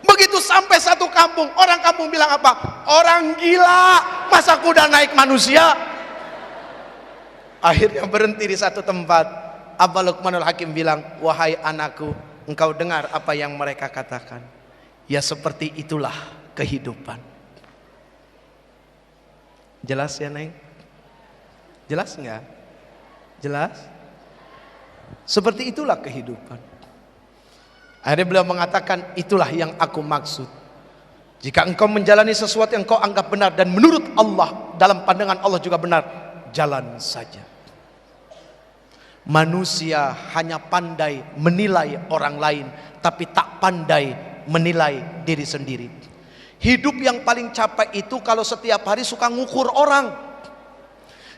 Begitu sampai satu kampung, orang kampung bilang apa? Orang gila, masa kuda naik manusia? Akhirnya berhenti di satu tempat. Apa Luqmanul Hakim bilang? Wahai anakku, engkau dengar apa yang mereka katakan. Ya seperti itulah kehidupan. Jelas ya Neng? Jelas enggak? Jelas? Seperti itulah kehidupan. Akhirnya beliau mengatakan, itulah yang aku maksud. Jika engkau menjalani sesuatu yang kau anggap benar dan menurut Allah, dalam pandangan Allah juga benar, jalan saja. Manusia hanya pandai menilai orang lain, tapi tak pandai menilai diri sendiri. Hidup yang paling capek itu kalau setiap hari suka ngukur orang.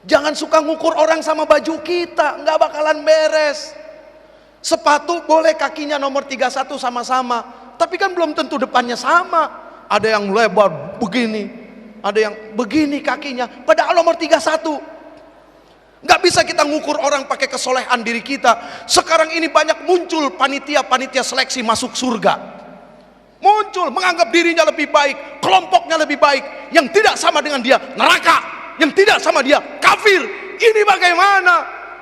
Jangan suka ngukur orang sama baju kita, nggak bakalan beres. Sepatu boleh kakinya nomor 31 sama-sama, tapi kan belum tentu depannya sama. Ada yang lebar begini, ada yang begini kakinya, padahal nomor 31. Nggak bisa kita ngukur orang pakai kesolehan diri kita. Sekarang ini banyak muncul panitia seleksi masuk surga. Muncul menganggap dirinya lebih baik, kelompoknya lebih baik. Yang tidak sama dengan dia neraka, yang tidak sama dia kafir. Ini bagaimana?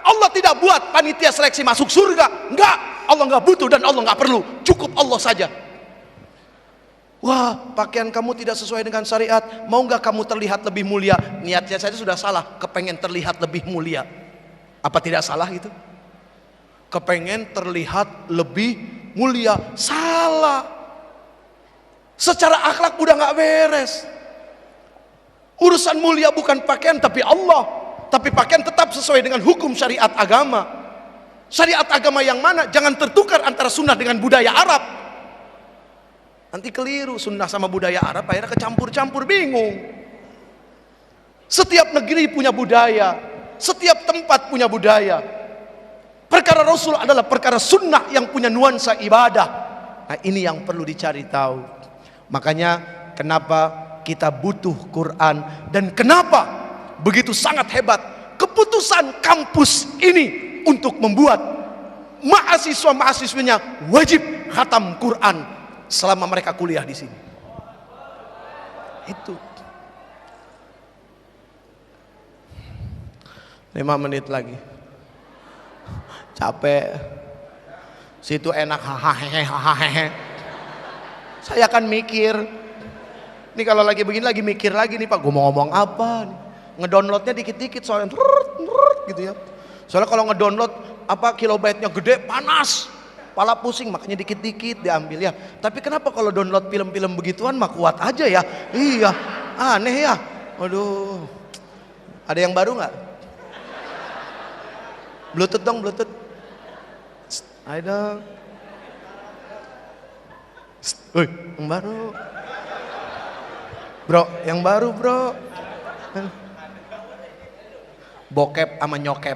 Allah tidak buat panitia seleksi masuk surga. Enggak, Allah enggak butuh dan Allah enggak perlu. Cukup Allah saja. Wah, pakaian kamu tidak sesuai dengan syariat. Mau enggak kamu terlihat lebih mulia? Niatnya saja sudah salah, kepengen terlihat lebih mulia. Apa tidak salah itu? Kepengen terlihat lebih mulia. Salah. Secara akhlak udah enggak beres. Urusan mulia bukan pakaian tapi Allah. Tapi pakaian tetap sesuai dengan hukum syariat agama. Syariat agama yang mana? Jangan tertukar antara sunnah dengan budaya Arab. Nanti keliru, sunnah sama budaya Arab akhirnya kecampur-campur, bingung. Setiap negeri punya budaya, setiap tempat punya budaya. Perkara Rasul adalah perkara sunnah yang punya nuansa ibadah. Nah ini yang perlu dicari tahu. Makanya kenapa kita butuh Quran, dan kenapa begitu sangat hebat keputusan kampus ini untuk membuat mahasiswa-mahasiswinya wajib khatam Quran selama mereka kuliah di sini. Itu 5 menit lagi, capek, situ enak, hahaha. Saya akan mikir. Ini kalau lagi begini lagi mikir lagi nih Pak, gue mau ngomong apa nih. Ngedownloadnya dikit-dikit soalnya gitu ya. Soalnya kalau ngedownload kilobyte-nya gede, panas, kepala pusing, makanya dikit-dikit diambil ya. Tapi kenapa kalau download film-film begituan mah kuat aja ya? Iya, aneh ya. Waduh. Ada yang baru nggak? Bluetooth dong, Bluetooth. Ada. Woi, yang baru. Bro, yang baru bro. Bokep sama nyokep.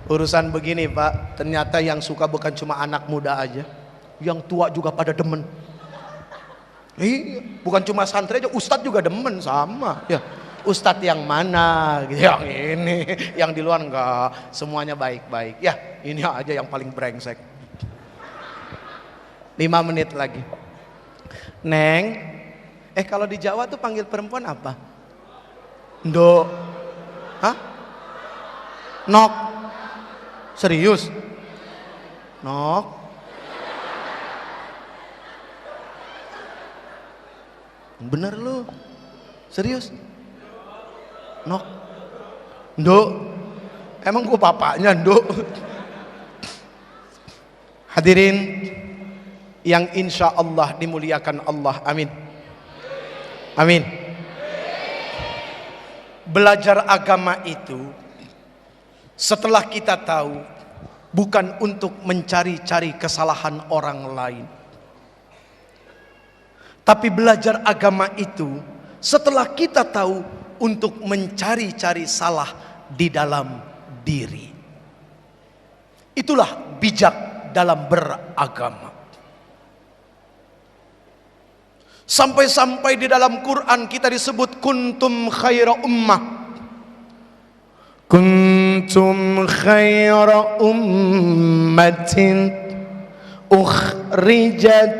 Urusan begini Pak, ternyata yang suka bukan cuma anak muda aja, yang tua juga pada demen. Bukan cuma santri aja, ustadz juga demen sama. Ya, ustadz yang mana? Yang ini, yang di luar enggak. Semuanya baik-baik. Ya, ini aja yang paling brengsek. 5 menit lagi. Neng. Kalau di Jawa tuh panggil perempuan apa? Ndo. Hah? Nok. Serius? Nok. Bener lu? Serius? Nok. Ndo. Emang gua bapaknya Ndo? Hadirin yang insya Allah dimuliakan Allah, amin. Amin. Belajar agama itu setelah kita tahu bukan untuk mencari-cari kesalahan orang lain, tapi belajar agama itu setelah kita tahu untuk mencari-cari salah di dalam diri. Itulah bijak dalam beragama. Sampai-sampai di dalam Quran kita disebut kuntum khaira ummah. Kuntum khaira ummatin ukhrijat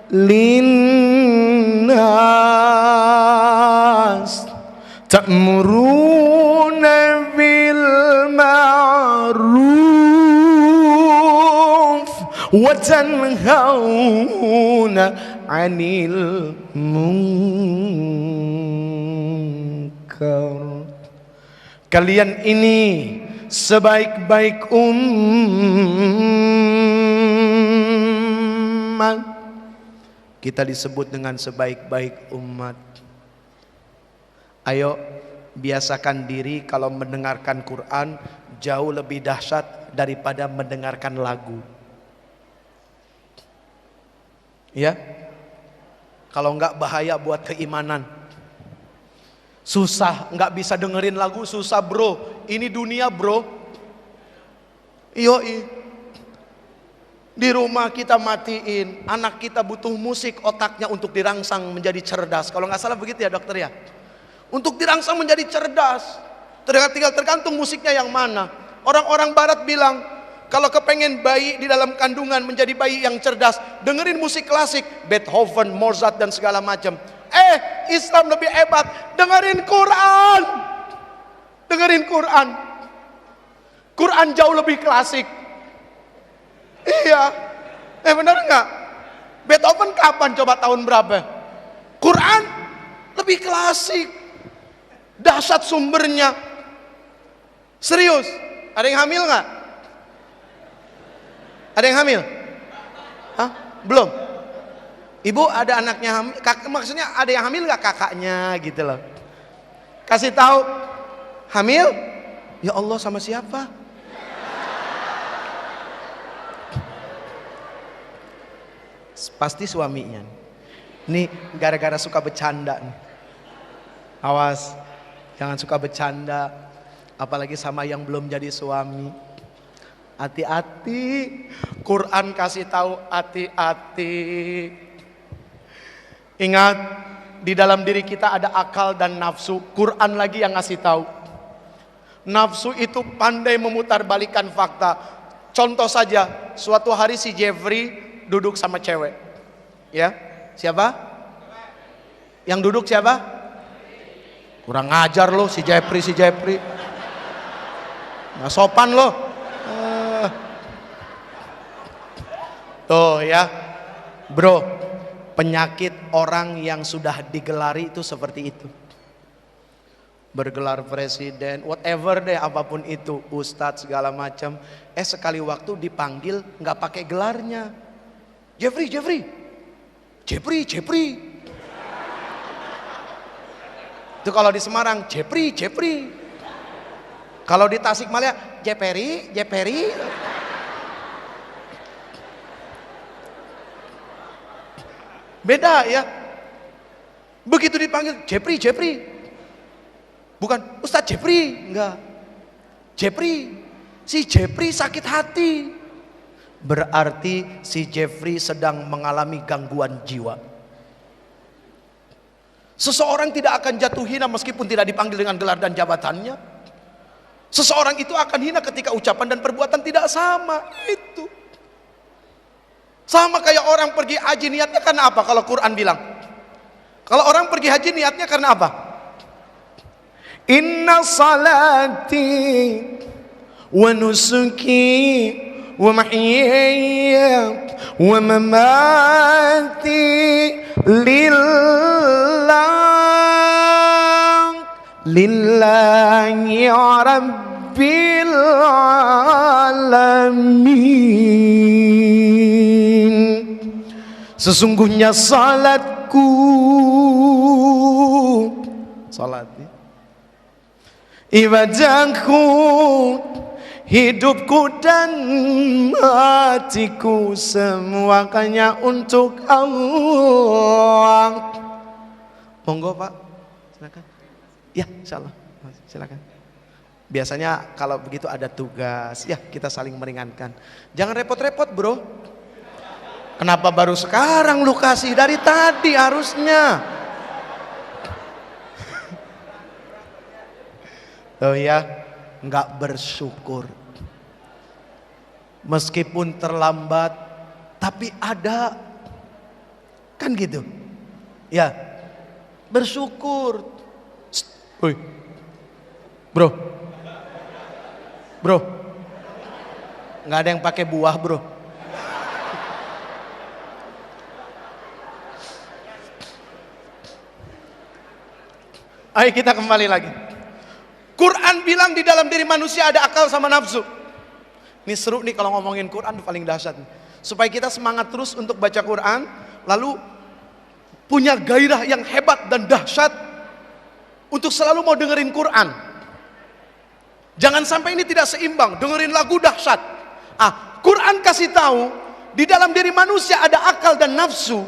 linnas ta'muruna bil ma'ruf wa tanhauna 'anil munkar. Kalian ini sebaik-baik umat. Kita disebut dengan sebaik-baik umat. Ayo biasakan diri kalau mendengarkan Quran jauh lebih dahsyat daripada mendengarkan lagu. Ya, kalau enggak bahaya buat keimanan. Susah, enggak bisa dengerin lagu susah bro. Ini dunia bro. Yoi. Di rumah kita matiin, anak kita butuh musik, otaknya untuk dirangsang menjadi cerdas. Kalau nggak salah begitu ya dokter ya. Untuk dirangsang menjadi cerdas, tinggal tergantung musiknya yang mana. Orang-orang barat bilang, kalau kepengen bayi di dalam kandungan menjadi bayi yang cerdas, dengerin musik klasik, Beethoven, Mozart dan segala macam. Islam lebih hebat, dengerin Quran. Dengerin Quran. Quran jauh lebih klasik. Iya, benar nggak? Beethoven kapan coba tahun berapa? Quran lebih klasik, dahsyat sumbernya. Serius, ada yang hamil nggak? Ada yang hamil? Hah? Belum? Ibu ada anaknya hamil? Maksudnya ada yang hamil nggak kakaknya gitu loh? Kasih tahu, hamil? Ya Allah sama siapa? Pasti suaminya. Nih gara-gara suka bercanda nih. Awas, jangan suka bercanda, apalagi sama yang belum jadi suami. Hati-hati. Quran kasih tahu hati-hati. Ingat, di dalam diri kita ada akal dan nafsu. Quran lagi yang ngasih tahu. Nafsu itu pandai memutarbalikkan fakta. Contoh saja, suatu hari si Jeffrey duduk sama cewek. Ya, siapa? Yang duduk siapa? Kurang ajar lo si Jeffrey. Nggak sopan lo. Tuh ya, bro, penyakit orang yang sudah digelari itu seperti itu. Bergelar presiden, whatever deh, apapun itu, ustadz segala macam. Sekali waktu dipanggil nggak pakai gelarnya. Jeffrey. Itu kalau di Semarang, Jeffrey. Kalau di Tasikmalaya, Jeperi. Beda ya. Begitu dipanggil Jeffrey. Bukan Ustadz Jeffrey, enggak. Jeffrey. Si Jeffrey sakit hati. Berarti si Jeffrey sedang mengalami gangguan jiwa. Seseorang tidak akan jatuh hina meskipun tidak dipanggil dengan gelar dan jabatannya. Seseorang itu akan hina ketika ucapan dan perbuatan tidak sama. Itu sama kayak orang pergi haji, niatnya karena apa? Kalau Quran bilang, kalau orang pergi haji niatnya karena apa? Inna salati wa nusuki wa mahyaya wa mamati lillahi rabbil alamin. Sesungguhnya salatku, ibadahku, hidupku dan hatiku semuanya untuk Allah. Monggo Pak, silakan. Ya, insyaallah. Silakan. Biasanya kalau begitu ada tugas, ya kita saling meringankan. Jangan repot-repot bro. Kenapa baru sekarang lu kasih? Dari tadi harusnya. Oh ya, nggak bersyukur. Meskipun terlambat, tapi ada. Kan gitu. Ya, bersyukur. Woi, bro, nggak ada yang pakai buah bro. Ayo kita kembali lagi. Quran bilang di dalam diri manusia ada akal sama nafsu. Ini seru nih kalau ngomongin Quran, paling dahsyat nih. Supaya kita semangat terus untuk baca Quran, lalu punya gairah yang hebat dan dahsyat untuk selalu mau dengerin Quran. Jangan sampai ini tidak seimbang, dengerin lagu dahsyat. Quran kasih tahu di dalam diri manusia ada akal dan nafsu,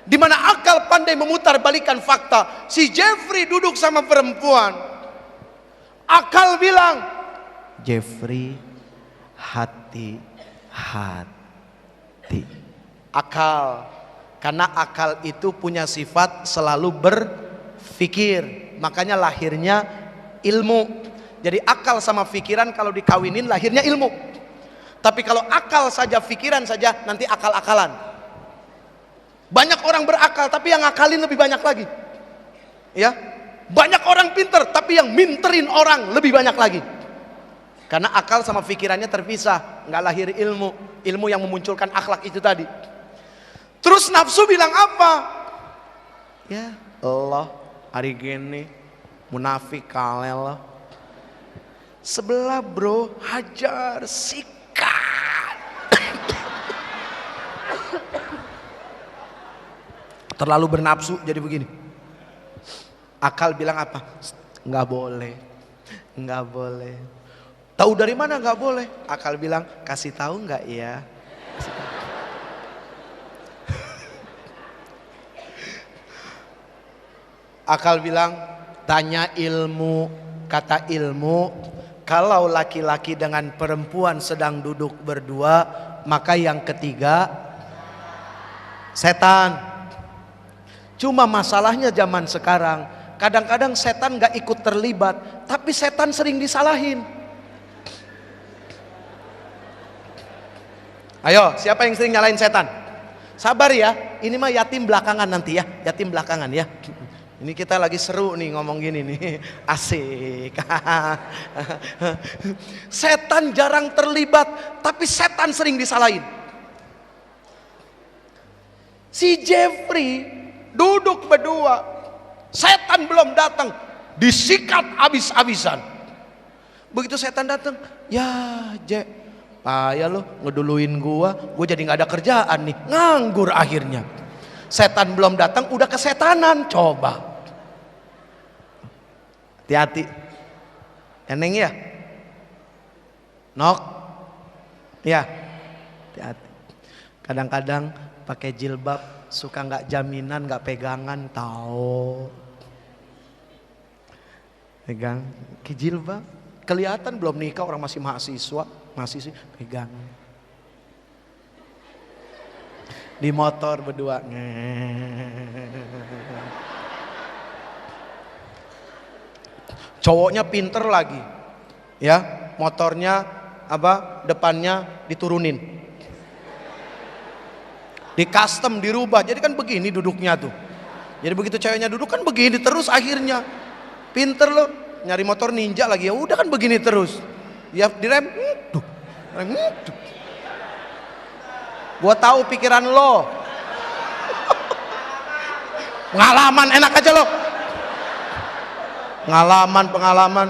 di mana akal pandai memutar balikan fakta. Si Jeffrey duduk sama perempuan, akal bilang, Jeffrey, hati-hati. Akal, karena akal itu punya sifat selalu berpikir, makanya lahirnya ilmu. Jadi akal sama pikiran kalau dikawinin lahirnya ilmu. Tapi kalau akal saja, pikiran saja, nanti akal-akalan. Banyak orang berakal, tapi yang ngakalin lebih banyak lagi. Ya, banyak orang pinter, tapi yang minterin orang lebih banyak lagi. Karena akal sama pikirannya terpisah, nggak lahir ilmu. Ilmu yang memunculkan akhlak itu tadi. Terus nafsu bilang apa? Ya Allah, hari gini munafik kalel. Sebelah bro, hajar, sikat. Terlalu bernafsu jadi begini. Akal bilang apa? Nggak boleh, nggak boleh. Tahu dari mana nggak boleh? Akal bilang, kasih tahu nggak ya? Akal bilang, tanya ilmu. Kata ilmu, kalau laki-laki dengan perempuan sedang duduk berdua, maka yang ketiga setan. Cuma masalahnya zaman sekarang, kadang-kadang setan gak ikut terlibat, tapi setan sering disalahin. Ayo, siapa yang sering nyalahin setan? Sabar ya, ini mah yatim belakangan nanti ya, yatim belakangan ya. Ini kita lagi seru nih ngomong gini nih, asik. Setan jarang terlibat, tapi setan sering disalahin. Si Jeffrey duduk berdua, setan belum datang, disikat abis-abisan. Begitu setan datang, ya payah lo ngeduluin gua jadi nggak ada kerjaan nih, nganggur akhirnya. Setan belum datang udah kesetanan, coba. Hati-hati, eneng ya, nok, ya, hati-hati. Kadang-kadang pakai jilbab suka nggak jaminan, nggak pegangan, tahu. Pegang ke jilbab, kelihatan belum nikah, orang masih mahasiswa, masih pegang. Di motor berdua, cowoknya pinter lagi, ya, motornya apa, depannya diturunin, di custom, dirubah, jadi kan begini duduknya tuh. Jadi begitu ceweknya duduk kan begini terus akhirnya. Pinter loh, nyari motor ninja lagi, ya udah kan begini terus. Ya direm, rem. Gua tahu pikiran lo. Pengalaman enak aja lo. Pengalaman.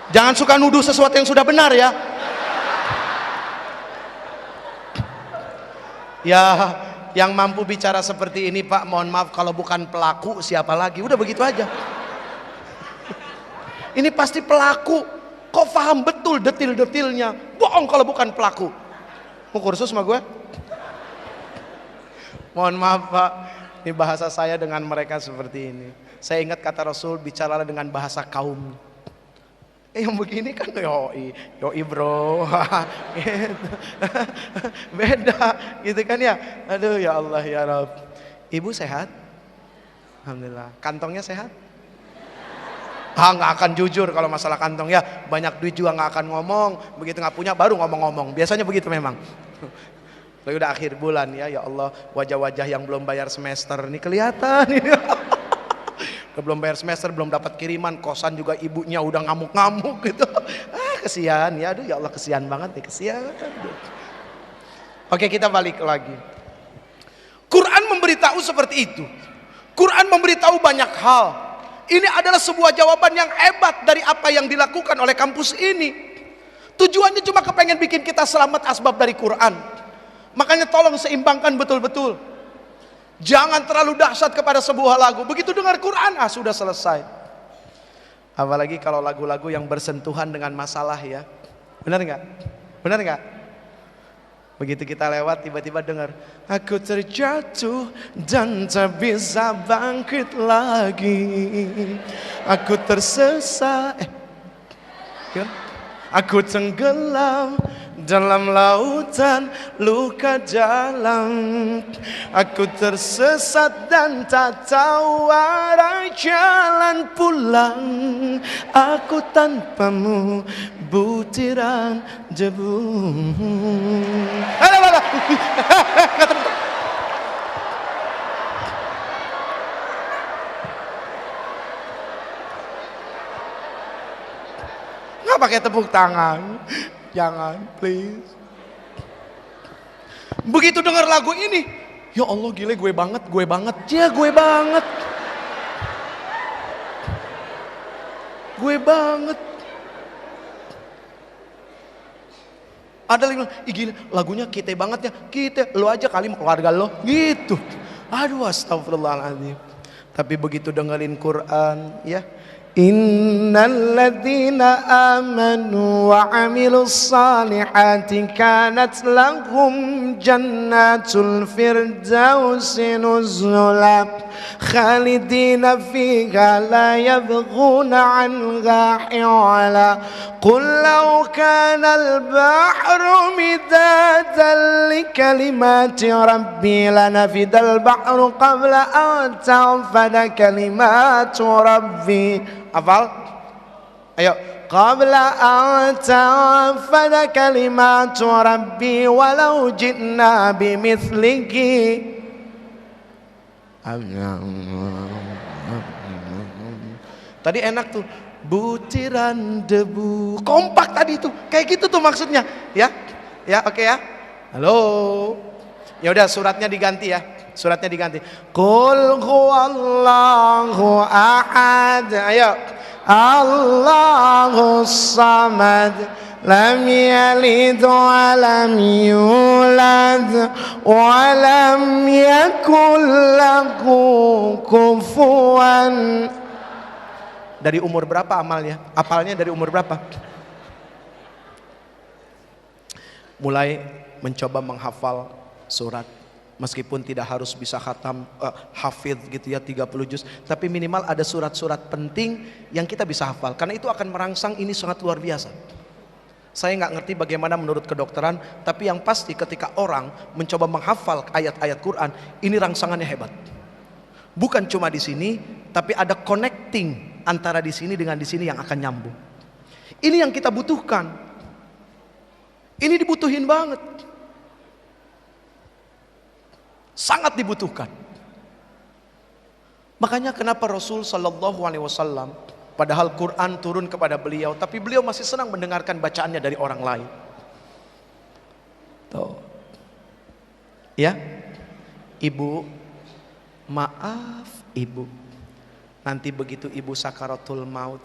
Jangan suka nuduh sesuatu yang sudah benar ya. Ya, yang mampu bicara seperti ini Pak, mohon maaf, kalau bukan pelaku siapa lagi? Udah begitu aja. Ini pasti pelaku. Kok paham betul detil-detilnya? Bohong kalau bukan pelaku. Mau kursus sama gue? Mohon maaf Pak, ini bahasa saya dengan mereka seperti ini. Saya ingat kata Rasul, bicaralah dengan bahasa kaum. Yang begini kan yoi bro. Gitu. Beda gitu kan ya. Aduh ya Allah ya Rabb. Ibu sehat? Alhamdulillah. Kantongnya sehat? Nggak akan jujur kalau masalah kantong ya. Banyak duit juga nggak akan ngomong. Begitu nggak punya baru ngomong-ngomong. Biasanya begitu memang. Lalu udah akhir bulan ya Allah, wajah-wajah yang belum bayar semester ini kelihatan. Belum bayar semester, belum dapat kiriman, kosan juga ibunya udah ngamuk-ngamuk gitu. Kesian ya, aduh ya Allah, kesian banget nih, kesian. Oke, kita balik lagi. Quran memberitahu seperti itu. Quran memberitahu banyak hal. Ini adalah sebuah jawaban yang hebat dari apa yang dilakukan oleh kampus ini. Tujuannya cuma kepengen bikin kita selamat asbab dari Quran. Makanya tolong seimbangkan betul-betul. Jangan terlalu dahsyat kepada sebuah lagu. Begitu dengar Quran, sudah selesai. Apalagi kalau lagu-lagu yang bersentuhan dengan masalah ya. Benar nggak? Benar nggak? Begitu kita lewat tiba-tiba dengar, aku terjatuh dan tak bisa bangkit lagi. Aku tersesat. Aku tenggelam dalam lautan luka dalam. Aku tersesat dan tak tahu arah jalan pulang. Aku tanpamu butiran debu. Nggak pakai tepuk tangan. Jangan, please. Begitu dengar lagu ini, ya Allah gile gue banget. Ya gue banget. Gue banget. Ada lagi bilang, ih gila lagunya kita banget ya. Kita, lo aja kali keluarga lo. Gitu. Aduh astagfirullahaladzim. Tapi begitu dengerin Quran ya. Innal ladzina amanu wa amilus salihati kanat lahum jannatul firdausi nuzula khalidina fiha la yabghuna anha hiwala qul law kana al-bahru midadan li kalimati rabbi lanafidal bahru qabla an tanfada kalimatu rabbi. Hafal? Ayo. Qabla an tanfada kalimatu rabbi walau ji'na bimithlihi. Tadi enak tuh. Butiran debu. Kompak tadi tuh. Kayak gitu tuh maksudnya, ya. Ya, oke ya. Halo. Ya udah suratnya diganti ya. Suratnya diganti. Qul huwallahu ahad. Ayo. Allahus samad. Lam yalid wa lam yulad wa lam yakul lahu kufuwan. Dari umur berapa amalnya? Apalnya dari umur berapa? Mulai mencoba menghafal surat. Meskipun tidak harus bisa khatam hafidh gitu ya 30 juz, tapi minimal ada surat-surat penting yang kita bisa hafal, karena itu akan merangsang ini sangat luar biasa. Saya nggak ngerti bagaimana menurut kedokteran, tapi yang pasti ketika orang mencoba menghafal ayat-ayat Quran, ini rangsangannya hebat. Bukan cuma di sini, tapi ada connecting antara di sini dengan di sini yang akan nyambung. Ini yang kita butuhkan. Ini dibutuhin banget. Sangat dibutuhkan. Makanya kenapa Rasul Sallallahu Alaihi Wasallam, padahal Quran turun kepada beliau, tapi beliau masih senang mendengarkan bacaannya dari orang lain. Tuh. Ya, ibu, maaf ibu. Nanti begitu ibu sakaratul maut,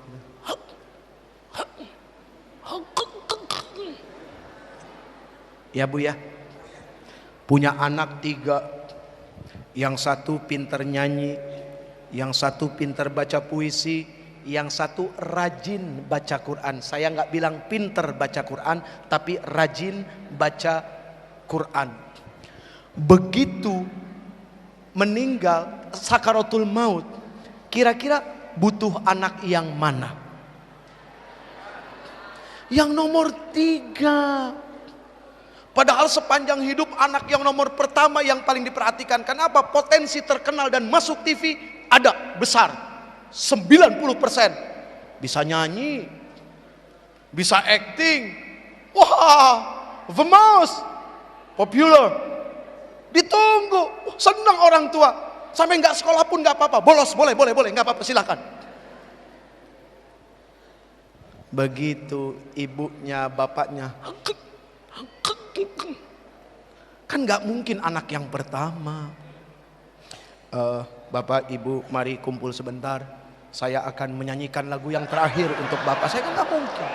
ya bu ya, punya anak 3. Yang satu pinter nyanyi, yang satu pinter baca puisi, yang satu rajin baca Quran. Saya nggak bilang pinter baca Quran, tapi rajin baca Quran. Begitu meninggal sakaratul maut, kira-kira butuh anak yang mana? Yang nomor 3. Padahal sepanjang hidup anak yang nomor pertama yang paling diperhatikan. Kenapa? Potensi terkenal dan masuk TV ada besar. 90%. Bisa nyanyi, bisa acting. Wah, famous, popular. Ditunggu, senang orang tua. Sampai nggak sekolah pun nggak apa-apa. Bolos, boleh, nggak apa-apa, silakan. Begitu ibunya, bapaknya, kan nggak mungkin anak yang pertama. Bapak ibu mari kumpul sebentar, saya akan menyanyikan lagu yang terakhir untuk bapak. Saya kan nggak mungkin.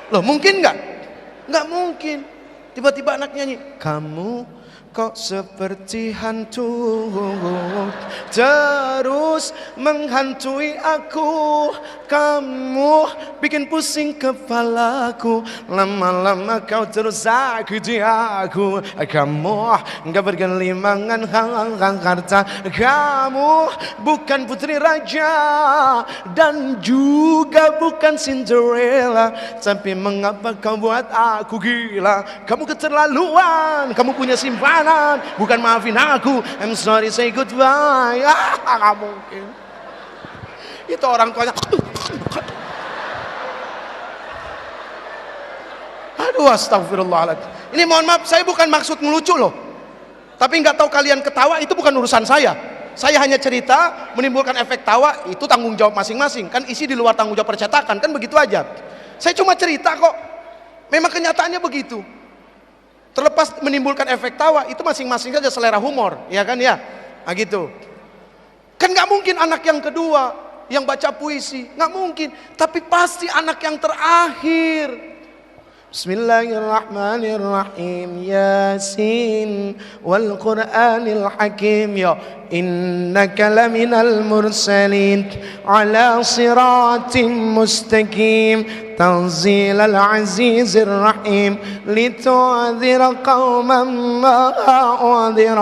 Loh mungkin nggak? Nggak mungkin. Tiba-tiba anak nyanyi, kamu kok seperti hantu terus menghantui aku, kamu bikin pusing kepalaku, lama-lama kau terus sakiti aku, kamu gak bergelimangan harta, kamu bukan putri raja dan juga bukan Cinderella, tapi mengapa kau buat aku gila, kamu keterlaluan, kamu punya simpanan, bukan maafin aku, I'm sorry say goodbye. Gak mungkin. Itu orang tuanya, aduh astagfirullahaladzim. Ini mohon maaf, saya bukan maksud ngelucu loh, tapi nggak tahu kalian ketawa, itu bukan urusan saya. Saya hanya cerita, menimbulkan efek tawa, itu tanggung jawab masing-masing. Kan isi di luar tanggung jawab percetakan, kan begitu aja. Saya cuma cerita kok, memang kenyataannya begitu. Terlepas menimbulkan efek tawa, itu masing-masing saja selera humor, ya kan ya? Nah gitu. Kan nggak mungkin anak yang kedua yang baca puisi, nggak mungkin. Tapi pasti anak yang terakhir. Bismillahirrahmanirrahim. Yasin wal Qur'anil Hakim. Ya innaka laminal mursalin ala siratim mustaqim. تنزيل العزيز الرحيم لتنذر قوما ما أنذر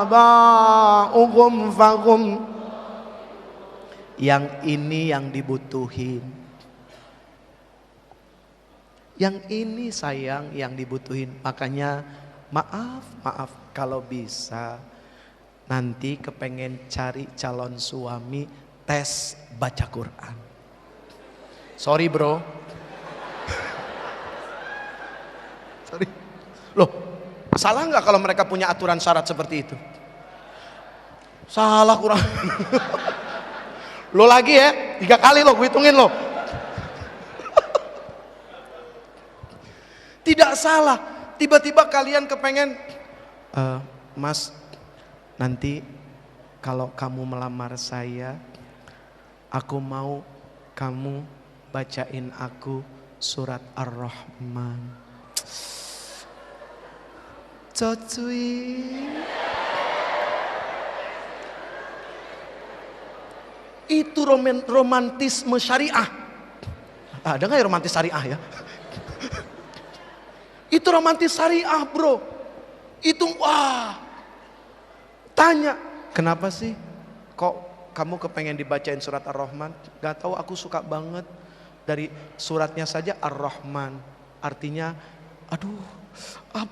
آباؤهم فهم. Yang ini yang dibutuhin, yang ini sayang yang dibutuhin. Makanya maaf kalau bisa nanti kepengen cari calon suami, tes baca Quran. Sorry bro. Sorry. Loh, salah nggak kalau mereka punya aturan syarat seperti itu? Salah kurang. Lo lagi ya, 3 kali lo, gue hitungin lo. Tidak salah. Tiba-tiba kalian kepengen, Mas, nanti kalau kamu melamar saya, aku mau kamu bacain aku surat Ar-Rahman. Cocui. Itu romantisme syariah. Ada nggak ya romantis syariah ya? Itu romantis syariah bro. Itu wah. Tanya, kenapa sih kok kamu kepengen dibacain surat Ar-Rahman? Gak tahu, aku suka banget. Dari suratnya saja Ar-Rahman. Artinya, aduh,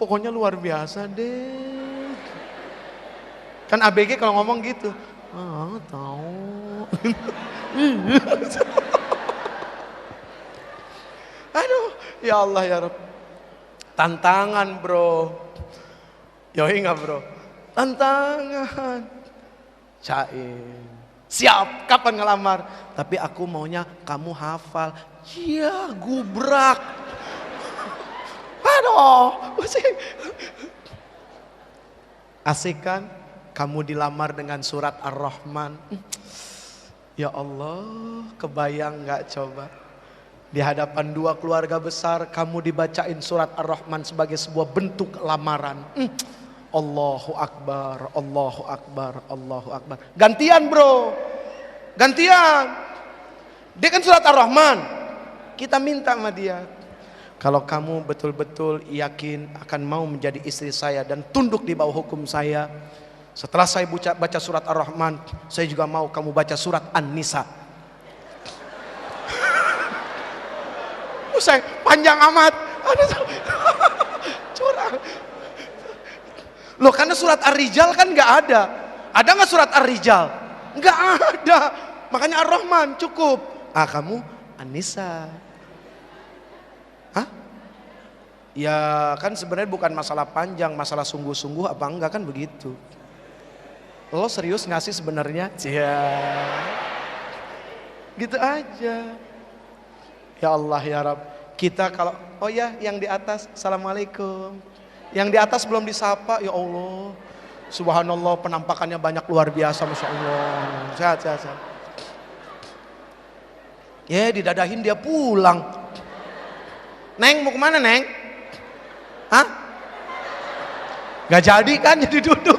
pokoknya luar biasa deh. Kan ABG kalau ngomong gitu. Tahu. Aduh, ya Allah ya Rabb. Tantangan bro. Yoi nggak bro? Tantangan. Cain. Siap, kapan ngelamar? Tapi aku maunya kamu hafal. Ya gubrak. Aduh, asik kan? Kamu dilamar dengan surat Ar-Rahman. Ya Allah, kebayang gak coba? Di hadapan 2 keluarga besar, kamu dibacain surat Ar-Rahman sebagai sebuah bentuk lamaran. Allahu Akbar, Allahu Akbar, Allahu Akbar. Gantian bro, gantian. Dia kan surat Ar-Rahman. Kita minta sama dia, kalau kamu betul-betul yakin akan mau menjadi istri saya dan tunduk di bawah hukum saya, setelah saya baca surat Ar-Rahman, saya juga mau kamu baca surat An-Nisa. Saya panjang amat. Curang. Loh, karena surat Ar-Rijal kan nggak ada. Ada nggak surat Ar-Rijal? Nggak ada. Makanya Ar-Rahman cukup. Kamu An-Nisa. Hah? Ya kan sebenarnya bukan masalah panjang, masalah sungguh-sungguh apa enggak, kan begitu. Lo serius nggak sih sebenarnya? Cia. Gitu aja. Ya Allah ya Rabb. Kita kalau, oh ya yang di atas, Assalamualaikum. Yang di atas belum disapa, ya Allah. Subhanallah, penampakannya banyak luar biasa, Masya Allah. Sehat, sehat, sehat. Ya, didadahin dia pulang. Neng, mau kemana, Neng? Hah? Gak jadi kan, jadi duduk.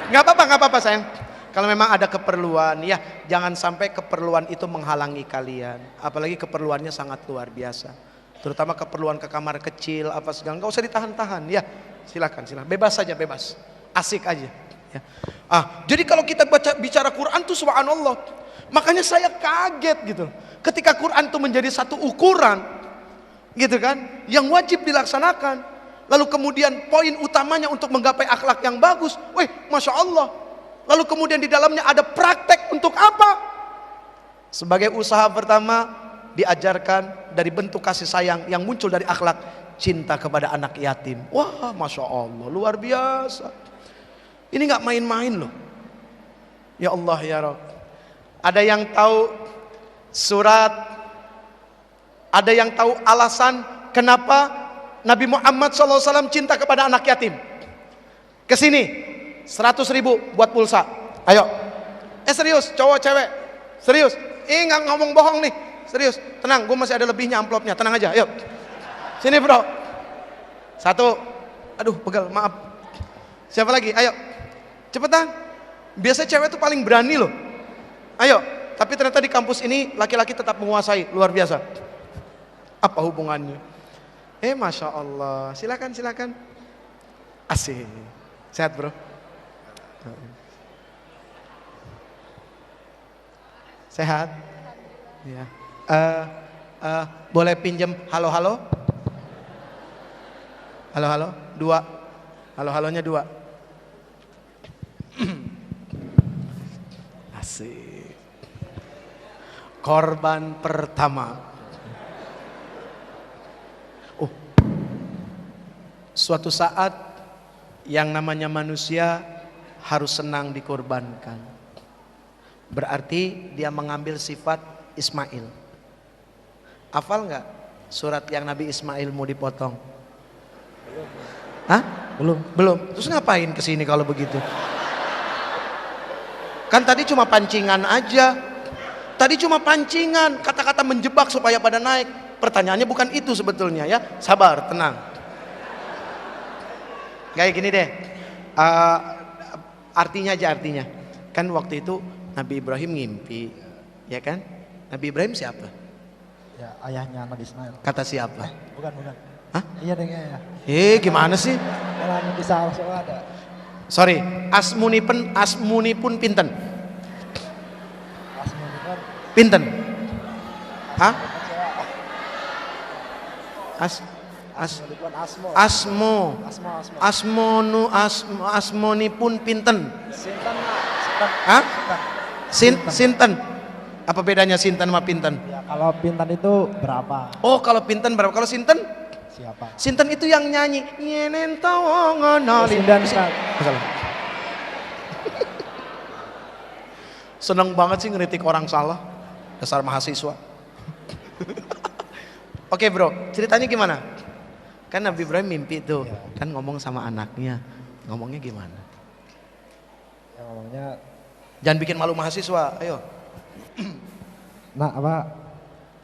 Gak apa-apa sayang. Kalau memang ada keperluan, ya jangan sampai keperluan itu menghalangi kalian. Apalagi keperluannya sangat luar biasa. Terutama keperluan ke kamar kecil, apa segala. Gak usah ditahan-tahan, ya silakan. Bebas saja, bebas. Asik aja. Ya. Jadi kalau kita bicara Quran tuh subhanallah. Makanya saya kaget gitu. Ketika Quran itu menjadi satu ukuran, gitu kan, yang wajib dilaksanakan. Lalu kemudian poin utamanya untuk menggapai akhlak yang bagus. Wih, Masya Allah. Lalu kemudian di dalamnya ada praktek untuk apa? Sebagai usaha pertama, diajarkan dari bentuk kasih sayang yang muncul dari akhlak, cinta kepada anak yatim. Wah, Masya Allah, luar biasa. Ini gak main-main loh. Ya Allah ya Rabb. Ada yang tahu surat, ada yang tahu alasan kenapa Nabi Muhammad SAW cinta kepada anak yatim? Kesini 100.000 buat pulsa. Ayo. Serius, cowok cewek. Serius. Nggak ngomong bohong nih. Serius. Tenang, gue masih ada lebihnya amplopnya. Tenang aja. Ayo. Sini bro. 1. Aduh, pegal. Maaf. Siapa lagi? Ayo. Cepetan. Biasanya cewek tuh paling berani loh. Ayo. Tapi ternyata di kampus ini laki-laki tetap menguasai. Luar biasa. Apa hubungannya? Masya Allah. Silakan, silakan. Asik. Sehat bro. Sehat? Ya. Boleh pinjem halo-halo? Halo-halo? 2. Halo-halonya 2. Asik. Korban pertama. Suatu saat yang namanya manusia harus senang dikorbankan. Berarti dia mengambil sifat Ismail. Hafal nggak surat yang Nabi Ismail mau dipotong? Hah? Belum. Terus ngapain kesini kalau begitu? Kan tadi cuma pancingan aja. Tadi cuma pancingan, kata-kata menjebak supaya pada naik. Pertanyaannya bukan itu sebetulnya ya. Sabar, tenang. Kayak gini deh. Artinya aja artinya. Kan waktu itu Nabi Ibrahim ngimpi, ya kan? Nabi Ibrahim siapa? Ya, ayahnya Nabi Ismail. Kata siapa? Bukan. Hah? Iya deh ya. Gimana sih? Kalau bisa langsung ada. Sorry, asmuni pun pinten? Asmuni kan. Pinten? Hah? Asmo. Asmoni pun pinten? Sinten. Hah? Sinten. Apa bedanya sinten sama pinten? Ya, kalau pinten itu berapa? Oh, kalau pinten berapa? Kalau sinten? Siapa? Sinten itu yang nyanyi. Yenen tawongonolin. Sinten Ustaz. Masalah. Seneng banget sih ngeritik orang salah. Dasar mahasiswa. Oke bro, ceritanya gimana? Kan Nabi Ibrahim mimpi tuh, ya. Kan ngomong sama anaknya. Ngomongnya gimana? Ya ngomongnya. Jangan bikin malu mahasiswa, ayo. Nah apa?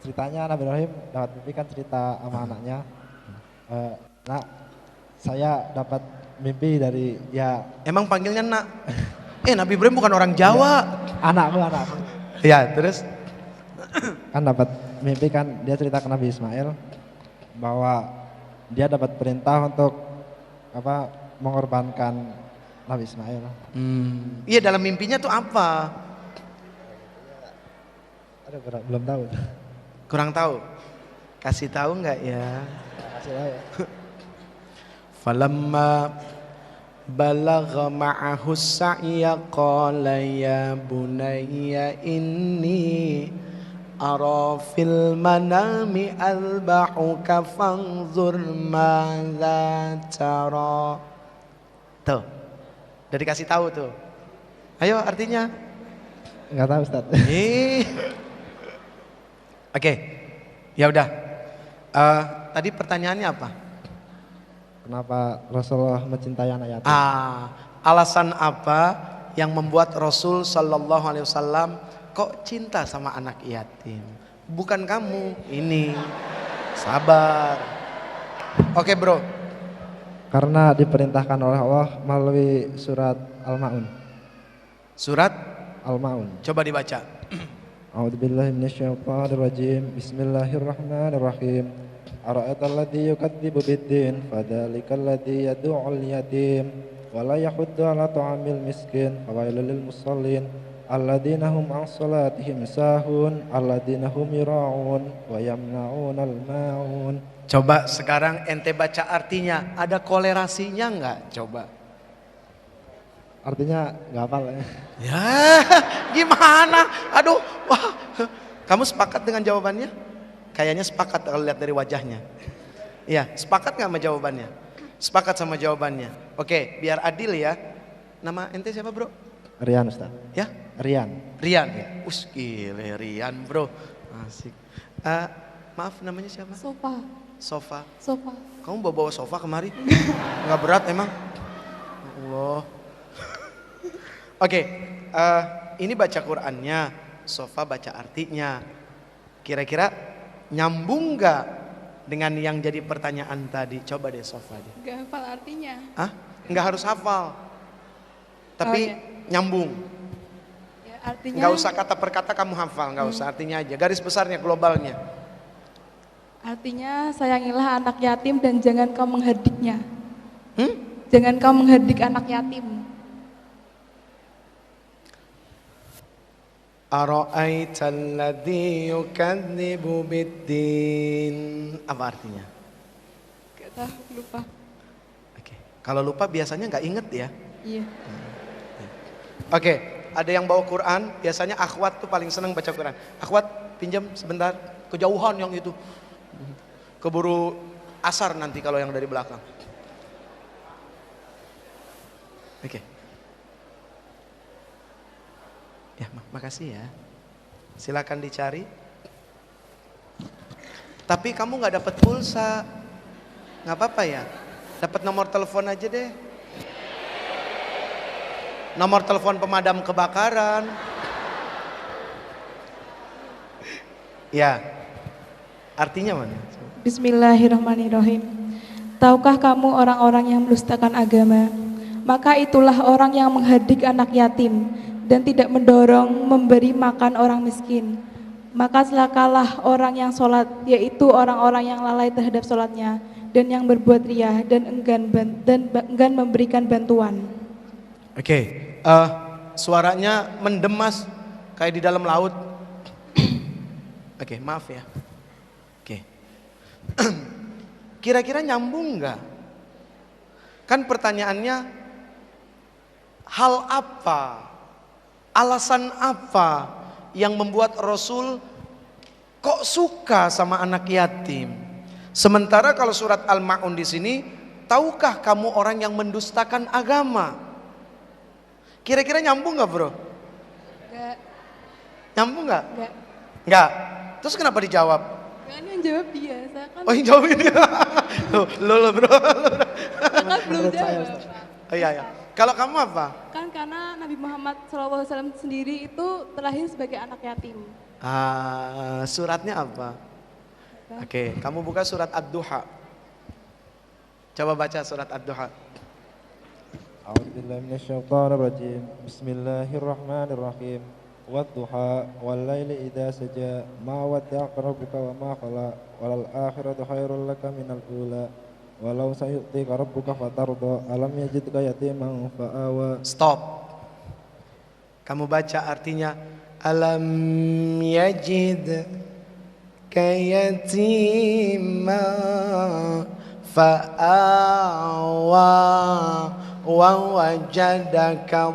Ceritanya Nabi Ibrahim dapat mimpi kan cerita sama anaknya. Nak, saya dapat mimpi dari ya. Emang panggilnya nak? Nabi Ibrahim bukan orang Jawa. Anakku. Ya, terus? Kan dapat mimpi kan dia cerita ke Nabi Ismail bahwa dia dapat perintah untuk apa mengorbankan Nabi Ismail. Iya, dalam mimpinya tuh apa? Belum tahu. Kurang tahu. Kasih tahu nggak ya? Kasih tahu ya. Falamma balagha ma'ahu sa'ya qala ya bunayya inni ara fil manami alba'uka fanzur madza tara. Tuh. Udah dikasih tahu tuh. Ayo artinya. Enggak tahu Ustaz. Oke. Ya udah. Tadi pertanyaannya apa? Kenapa Rasulullah mencintai anak yatim? alasan apa yang membuat Rasul Sallallahu Alaihi Wasallam kok cinta sama anak yatim? Bukan kamu, ini. Sabar. Oke bro. Karena diperintahkan oleh Allah melalui surat Al-Maun. Surat Al-Maun. coba dibaca. A'udzubillahi minasyaitonirrajim. Bismillahirrahmanirrahim. Ara'aital ladzi yukadzibu bid-din fadzalikal ladzi yad'ul yatim wa la yahuddu 'ala ta'amil miskin fawailul lil musallin alladzina hum 'an shalatihim sahun alladzina hum yura'un wa yamna'unal ma'un. Coba sekarang ente baca artinya, ada kolerasinya enggak? Coba. Artinya nggak hafal ya. Ya, gimana? Aduh, wah. Kamu sepakat dengan jawabannya? Kayaknya sepakat kalau lihat dari wajahnya. Iya, sepakat nggak sama jawabannya? Sepakat sama jawabannya. Oke, biar adil ya. Nama ente siapa bro? Rian Ustaz. Ya? Rian. Rian ya? Gile Rian bro. Asik. Maaf namanya siapa? Sofa, Sofa. sofa. Kamu bawa sofa kemari? Nggak berat emang? Allah. Oke, ini baca Qur'annya, Sofa baca artinya. Kira-kira nyambung nggak dengan yang jadi pertanyaan tadi? Coba deh Sofa deh. Gak hafal artinya. Hah? Nggak harus hafal, tapi Oh, iya. nyambung. Ya, artinya. Nggak usah kata per kata kamu hafal, nggak usah, artinya aja. Garis besarnya, globalnya. Artinya sayangilah anak yatim dan jangan kau mengherdiknya. Hmm? Jangan kau mengherdik anak yatim. Ara'aital ladzi yukadzibu biddin. Apa artinya? Gak tahu, lupa. Oke. Kalau lupa biasanya nggak inget ya. Iya. Oke, ada yang bawa Quran, biasanya akhwat tuh paling senang baca Quran. Akhwat pinjam sebentar, kejauhan yang itu. Keburu asar nanti kalau yang dari belakang. Oke. Ya, makasih ya. Silakan dicari. Tapi kamu nggak dapat pulsa, nggak apa-apa ya. Dapat nomor telepon aja deh. Nomor telepon pemadam kebakaran. Ya. Artinya mana? Bismillahirrahmanirrahim. Tahukah kamu orang-orang yang mendustakan agama? Maka itulah orang yang mengherdik anak yatim dan tidak mendorong memberi makan orang miskin. Maka celakalah orang yang sholat, yaitu orang-orang yang lalai terhadap sholatnya dan yang berbuat riya dan enggan memberikan bantuan. Oke, suaranya mendemas kayak di dalam laut. Oke, maaf ya. Oke. Kira-kira nyambung nggak? Kan pertanyaannya, hal apa, alasan apa yang membuat Rasul kok suka sama anak yatim? Sementara kalau surat Al-Ma'un di sini, tahukah kamu orang yang mendustakan agama? Kira-kira nyambung nggak bro? Enggak, Nyambung nggak? enggak. Nggak. Terus kenapa dijawab? Kan yang jawab dia, saya kan, Oh yang jawab ini. Lo bro. saya kan belum Menurut saya, jawab. Ustaz. Oh iya ya. Kalau kamu apa? Kan karena Nabi Muhammad SAW sendiri itu terlahir sebagai anak yatim. Suratnya apa? Oke, kamu buka surat Ad-Duha. Coba baca surat Ad-Duha. A'udzubillahi minasyaitonirrajim. Bismillahirrahmanirrahim. Wadduha wallaili idza saja ma wadda'aka rabbuka wa ma qala walal akhiratu khairul laka minal ula walau sayu'tika rabbuka fatarda alam yajidka yatiman fa'awa. Stop. Kamu baca artinya alam yajid kayatima fa'awa wa wajadaka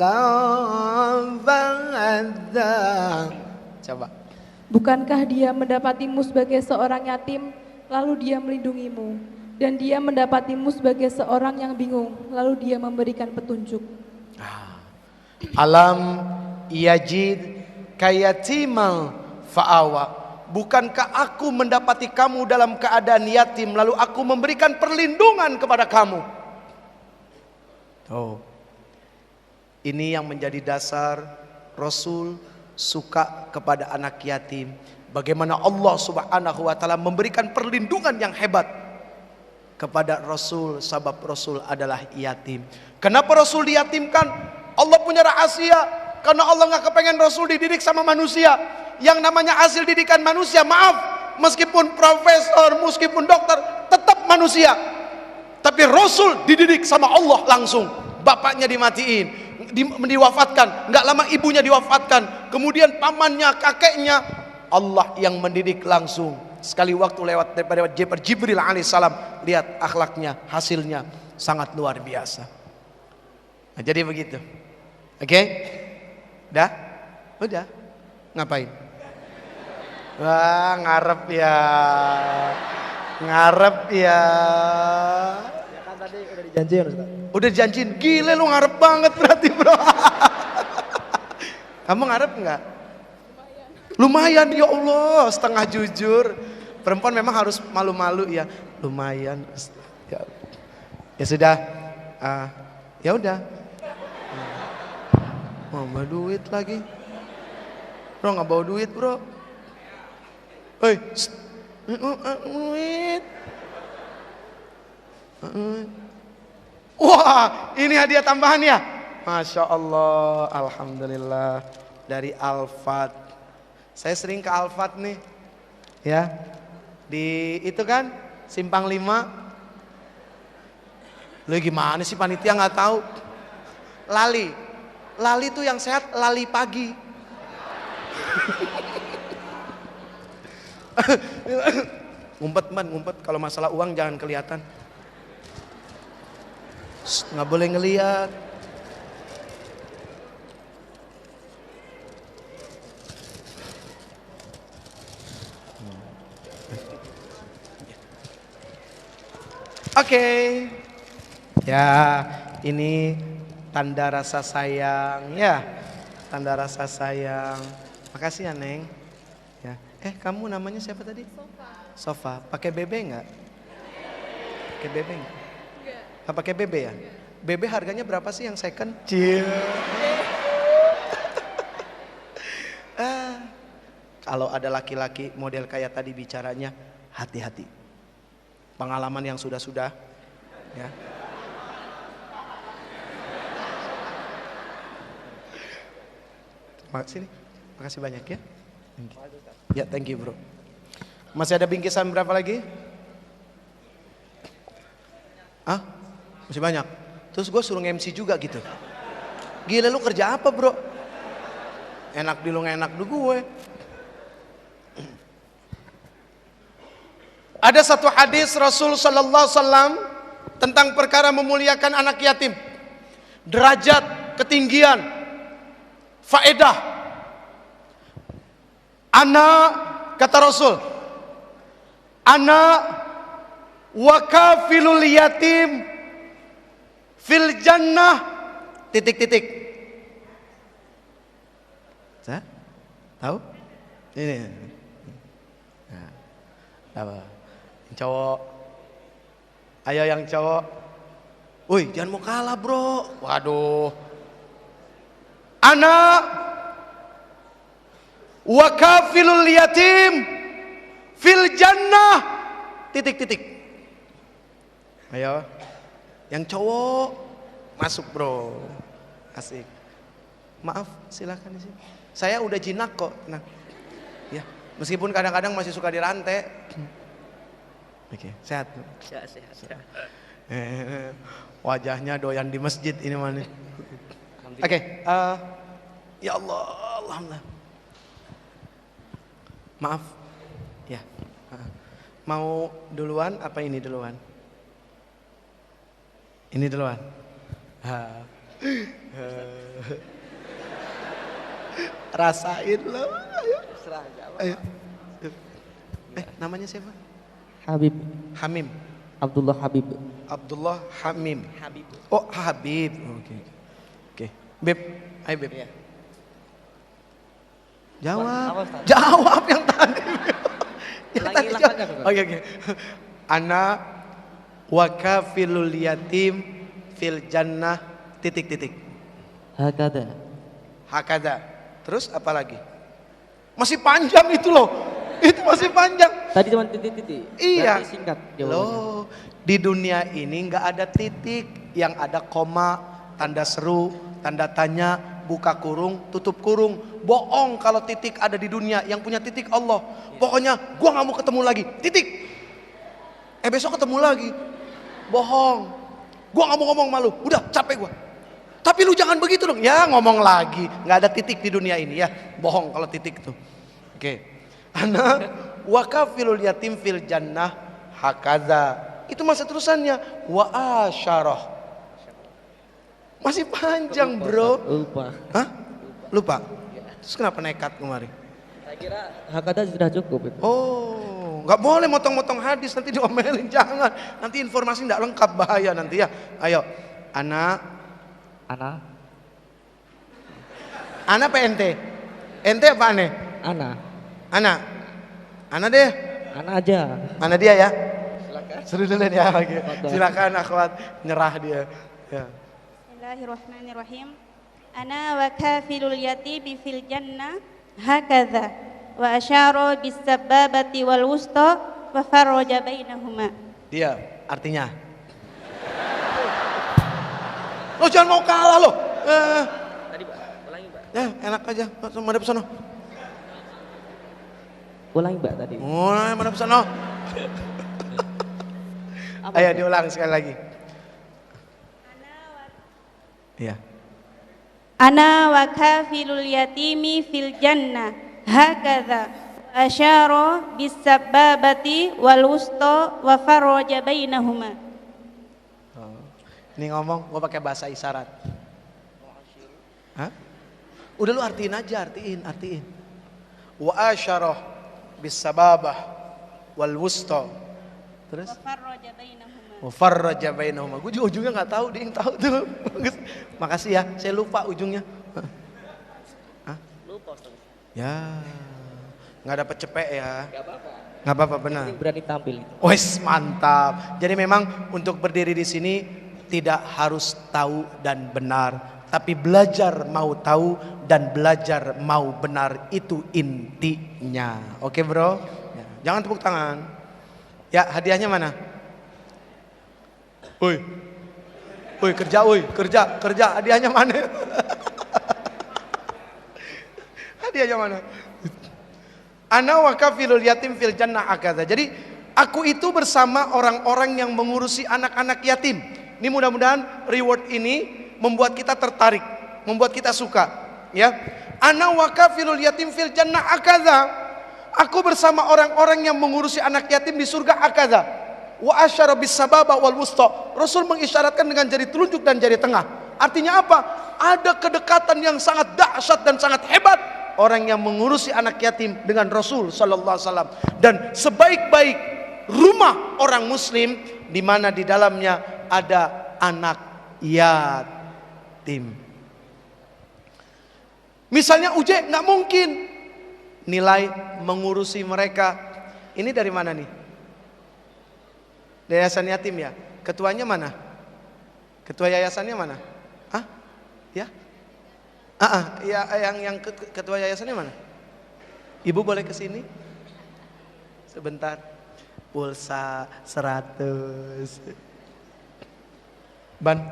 dhallan fahadha. Coba. Bukankah dia mendapatimu sebagai seorang yatim, lalu dia melindungimu? Dan dia mendapatimu sebagai seorang yang bingung, lalu dia memberikan petunjuk. Alam yajid kayatimal fa'awa. bukankah aku mendapati kamu dalam keadaan yatim, lalu aku memberikan perlindungan kepada kamu? Oh, ini yang menjadi dasar Rasul suka kepada anak yatim. Bagaimana Allah Subhanahu wa taala memberikan perlindungan yang hebat kepada Rasul, sebab Rasul adalah yatim. Kenapa Rasul diyatimkan? Allah punya rahasia. Karena Allah nggak kepengen Rasul dididik sama manusia. Yang namanya hasil didikan manusia, maaf, meskipun profesor, meskipun dokter, tetap manusia. Tapi Rasul dididik sama Allah langsung. Bapaknya dimatiin, diwafatkan, nggak lama ibunya diwafatkan, kemudian pamannya, kakeknya, Allah yang mendidik langsung. Sekali waktu lewat daripada Jibril alaihissalam, lihat akhlaknya, hasilnya sangat luar biasa. Nah, jadi begitu. Oke? Udah? Udah? Ngapain? Wah, ngarep ya. Ngarep ya. Ya kan tadi udah dijanjiin Ustaz. Udah janjiin, gile lu ngarep banget berarti bro. Kamu ngarep nggak? Lumayan ya Allah, setengah jujur. Perempuan memang harus malu-malu ya. Lumayan. Ya sudah, ya udah. Mau bawa duit lagi. Bro nggak bawa duit bro. Hei, duit. Wah, ini hadiah tambahan ya? Masya Allah, Alhamdulillah. Dari Alfat. Saya sering ke Alfat nih. Ya, di itu kan, Simpang 5. Lu gimana sih panitia nggak tahu? Lali. Lali tuh yang sehat, lali pagi. Ngumpet man, ngumpet. Kalau masalah uang jangan kelihatan. Nggak boleh ngelihat. Oke. Ya, ini tanda rasa sayang ya. Tanda rasa sayang. Makasih ya Neng. Ya. Kamu namanya siapa tadi? Sofa. Pakai BB enggak? Pakai BB enggak? Enggak pakai BB ya? BB harganya berapa sih yang second? Cie. Kalau ada laki-laki model kayak tadi bicaranya, hati-hati. Pengalaman yang sudah-sudah ya. Makasih banyak ya. Ya, thank you bro. Masih ada bingkisan berapa lagi? Masih banyak. Terus gue suruh MC juga gitu. Gila lu kerja apa bro? Enak di lu enak di gue. Ada satu hadis Rasul sallallahu alaihi wasallam tentang perkara memuliakan anak yatim. Derajat, ketinggian, faedah. Kata Rasul, ana wakafilul yatim fil jannah titik-titik. Tahu? Ini. Nah, apa? Yang cowok. Ayo yang cowok. Woi, jangan mau kalah, bro. Waduh. Ana wakafilul yatim fil jannah titik-titik. Ayo. Yang cowok masuk, bro. Asik. Maaf, silakan di sini. Saya udah jinak kok. Nah. Ya, meskipun kadang-kadang masih suka dirantai. Oke, sehat. Sehat. Wajahnya doyan di masjid ini mana? Oke, ya Allah, alhamdulillah. Maaf, ya. Mau duluan apa ini duluan? Ini duluan. Rasain loh. Ayo. Namanya siapa? Habib. Hamim. Abdullah Habib. Abdullah Hamim. Habib. Oh, Habib. Oke. Beb, ayo Beb. Iya. Jawab. Apa, Ustaz? Jawab yang tadi. tadi. lafaznya, Kak. Oke oke. Ana wa kafilul yatim fil jannah titik. Hakada. Hakada. Terus apa lagi? Masih panjang itu loh. Itu masih panjang. Tadi cuma titik-titik. Iya. Berarti singkat jawabannya. Loh, di dunia ini nggak ada titik, yang ada koma, tanda seru, tanda tanya, buka kurung, tutup kurung. Bohong kalau titik ada di dunia, yang punya titik Allah. Pokoknya gua nggak mau ketemu lagi, titik. Besok ketemu lagi. Bohong. Gua nggak mau ngomong malu, udah capek gua. Tapi lu jangan begitu dong. Ya ngomong lagi, nggak ada titik di dunia ini ya. Bohong kalau titik tuh. Oke. Ana wa kafilul yatim fil jannah hakaza. Itu masa terusannya wa asyarah. Masih panjang, Bro. Lupa. Hah? Lupa? Terus kenapa nekat kemarin? Saya kira hakada sudah cukup itu. Oh, nggak boleh motong-motong hadis, nanti diomelin, jangan. Nanti informasi nggak lengkap, bahaya nanti ya. Ayo, Ana apa ente? Ente apa aneh? Ana deh. Ana aja. Mana dia ya? Silakan. Seru dulu ya. Oke. Silakan akhwat, nyerah dia. Ya. Bismillahirrahmanirrahim. Ana wa kafilul yatimi fil jannah hakadha wa asyara bis sababati wal wusta wa farraja bainahuma. Dia artinya. Lo jangan mau kalah lo. Tadi Pak, ulangi Pak. Ya, enak aja. Madep sono. Ulangi Pak tadi. Oh, madep sono. Ayo diulang sekali lagi. Iya. Ana wa kafilul yatimi fil jannah hakadha wa asyara bis sababati wal wusta wa farraja bainahuma. Ini ngomong, gua pakai bahasa isyarat. Hah? Udah lu artiin aja, artiin. Wa asyarah bis sababah wal wusta. Terus? Wa farraja bainahuma. Wa farraja bainahuma. Gua juga ujungnya nggak tahu, dia yang tahu tuh. Bagus. Makasih ya, saya lupa ujungnya. Hah? Lupa Ustaz. Ya. Nggak dapat cepek ya. Enggak apa-apa. Nggak apa-apa, benar. Ini berani tampil itu. Wes, mantap. Jadi memang untuk berdiri di sini tidak harus tahu dan benar, tapi belajar mau tahu dan belajar mau benar, itu intinya. Oke bro, ya, jangan tepuk tangan. Ya, hadiahnya mana? Kerja, hadiahnya mana? Hadiahnya mana? Ana wa kafilul yatim fil jannah akadha. Jadi aku itu bersama orang-orang yang mengurusi anak-anak yatim. Ini mudah-mudahan reward ini membuat kita tertarik, membuat kita suka, ya. Ana wa kafilul yatim fil jannah akadha. Aku bersama orang-orang yang mengurusi anak yatim di surga akadha. Wa asyara bis sababa wal wusta. Rasul mengisyaratkan dengan jari telunjuk dan jari tengah. Artinya apa? Ada kedekatan yang sangat dahsyat dan sangat hebat orang yang mengurusi anak yatim dengan Rasul sallallahu alaihi wasallam. Dan sebaik-baik rumah orang muslim di mana di dalamnya ada anak yatim. Misalnya Uje nggak mungkin nilai mengurusi mereka. Ini dari mana nih? Dari yayasan yatim ya. Ketuanya mana? Ketua yayasannya mana? Ah, ya? Ya, yang ketua yayasannya mana? Ibu boleh ke sini? Sebentar. Pulsa 100. Ban.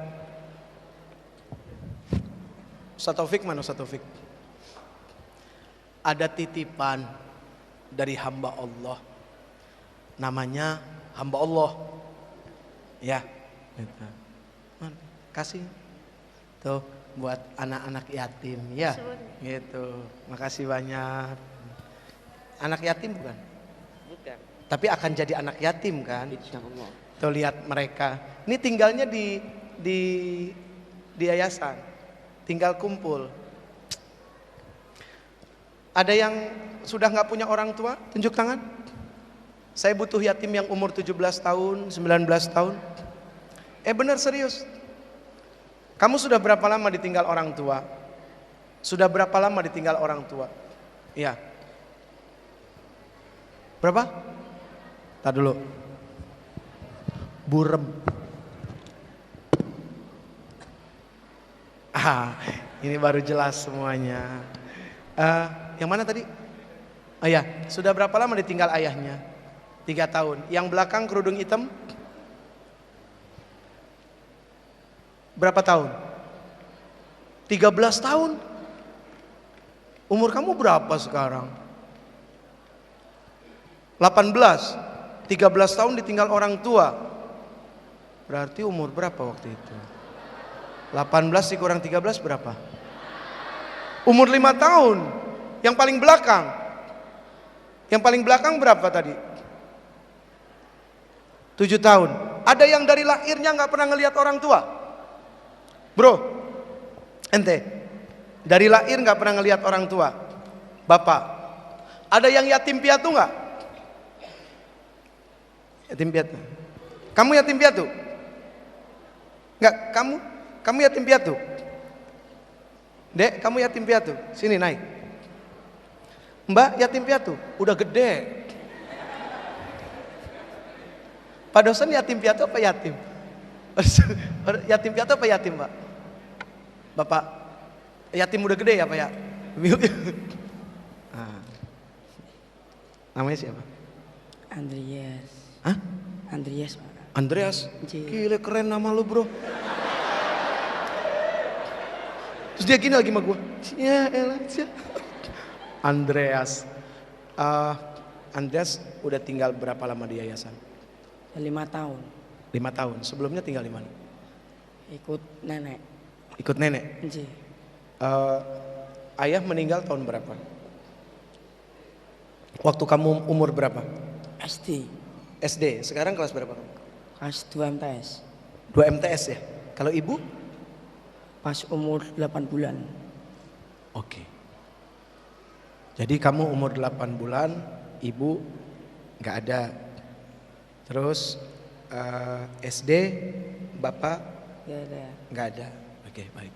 Ustaz Taufik mana Ustaz Taufik? Ada titipan dari hamba Allah. Namanya hamba Allah. Ya. Gitu. Kasih. Tuh buat anak-anak yatim ya. Gitu. Makasih banyak. Anak yatim bukan? Bukan. Tapi akan jadi anak yatim kan? Insyaallah. Tuh lihat mereka. Ini tinggalnya di yayasan. Tinggal kumpul. Ada yang sudah nggak punya orang tua? Tunjuk tangan. Saya butuh yatim yang umur 17 tahun, 19 tahun. Benar serius. Kamu sudah berapa lama ditinggal orang tua? Sudah berapa lama ditinggal orang tua? Iya. Berapa? Tar dulu. Burem. Ini baru jelas semuanya. Yang mana tadi? Oh ya, sudah berapa lama ditinggal ayahnya? 3 tahun. Yang belakang kerudung hitam? Berapa tahun? 13 tahun. Umur kamu berapa sekarang? 18. 13 tahun ditinggal orang tua. Berarti umur berapa waktu itu? 18 dikurang 13 berapa? Umur 5 tahun. Yang paling belakang. Yang paling belakang berapa tadi? 7 tahun. Ada yang dari lahirnya nggak pernah ngelihat orang tua? Bro, ente dari lahir nggak pernah ngelihat orang tua? Bapak, ada yang yatim piatu nggak? Yatim piatu. Kamu yatim piatu? Nggak, kamu yatim piatu? Dek, kamu yatim piatu? Sini naik. Mbak yatim piatu? Udah gede. Pak dosen yatim piatu apa yatim? Yatim piatu apa yatim, Pak? Bapak, yatim udah gede ya, Pak ya? Namanya siapa? Andreas. Hah? Andreas, Pak. Andreas? J. Gila keren nama lu, bro. Terus dia gini lagi sama gue. Ya elah, Andreas. Andreas udah tinggal berapa lama di yayasan? 5 tahun. 5 tahun. Sebelumnya tinggal di mana? Ikut nenek. Ikut nenek. J. Ayah meninggal tahun berapa? Waktu kamu umur berapa? SD. SD. Sekarang kelas berapa kamu? Kelas 2 MTS. 2 MTS ya? Kalau ibu? Pas umur 8 bulan. Oke. Jadi kamu umur 8 bulan, ibu nggak ada. Terus SD, bapak Gak ada. nggak ada. Oke, baik.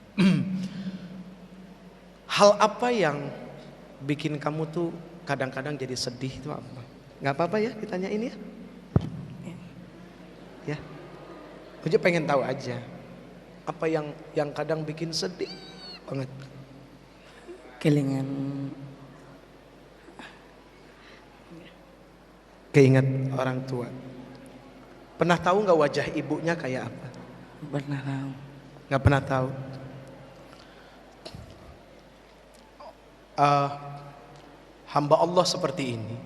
Hal apa yang bikin kamu tuh kadang-kadang jadi sedih itu apa? Nggak apa-apa ya ditanya ini ya? Ya. Aku pengen tahu aja. Apa yang kadang bikin sedih banget? Kelingan. Keinget orang tua. Pernah tahu nggak wajah ibunya kayak apa? Pernah tahu. Nggak pernah tahu. Hamba Allah seperti ini.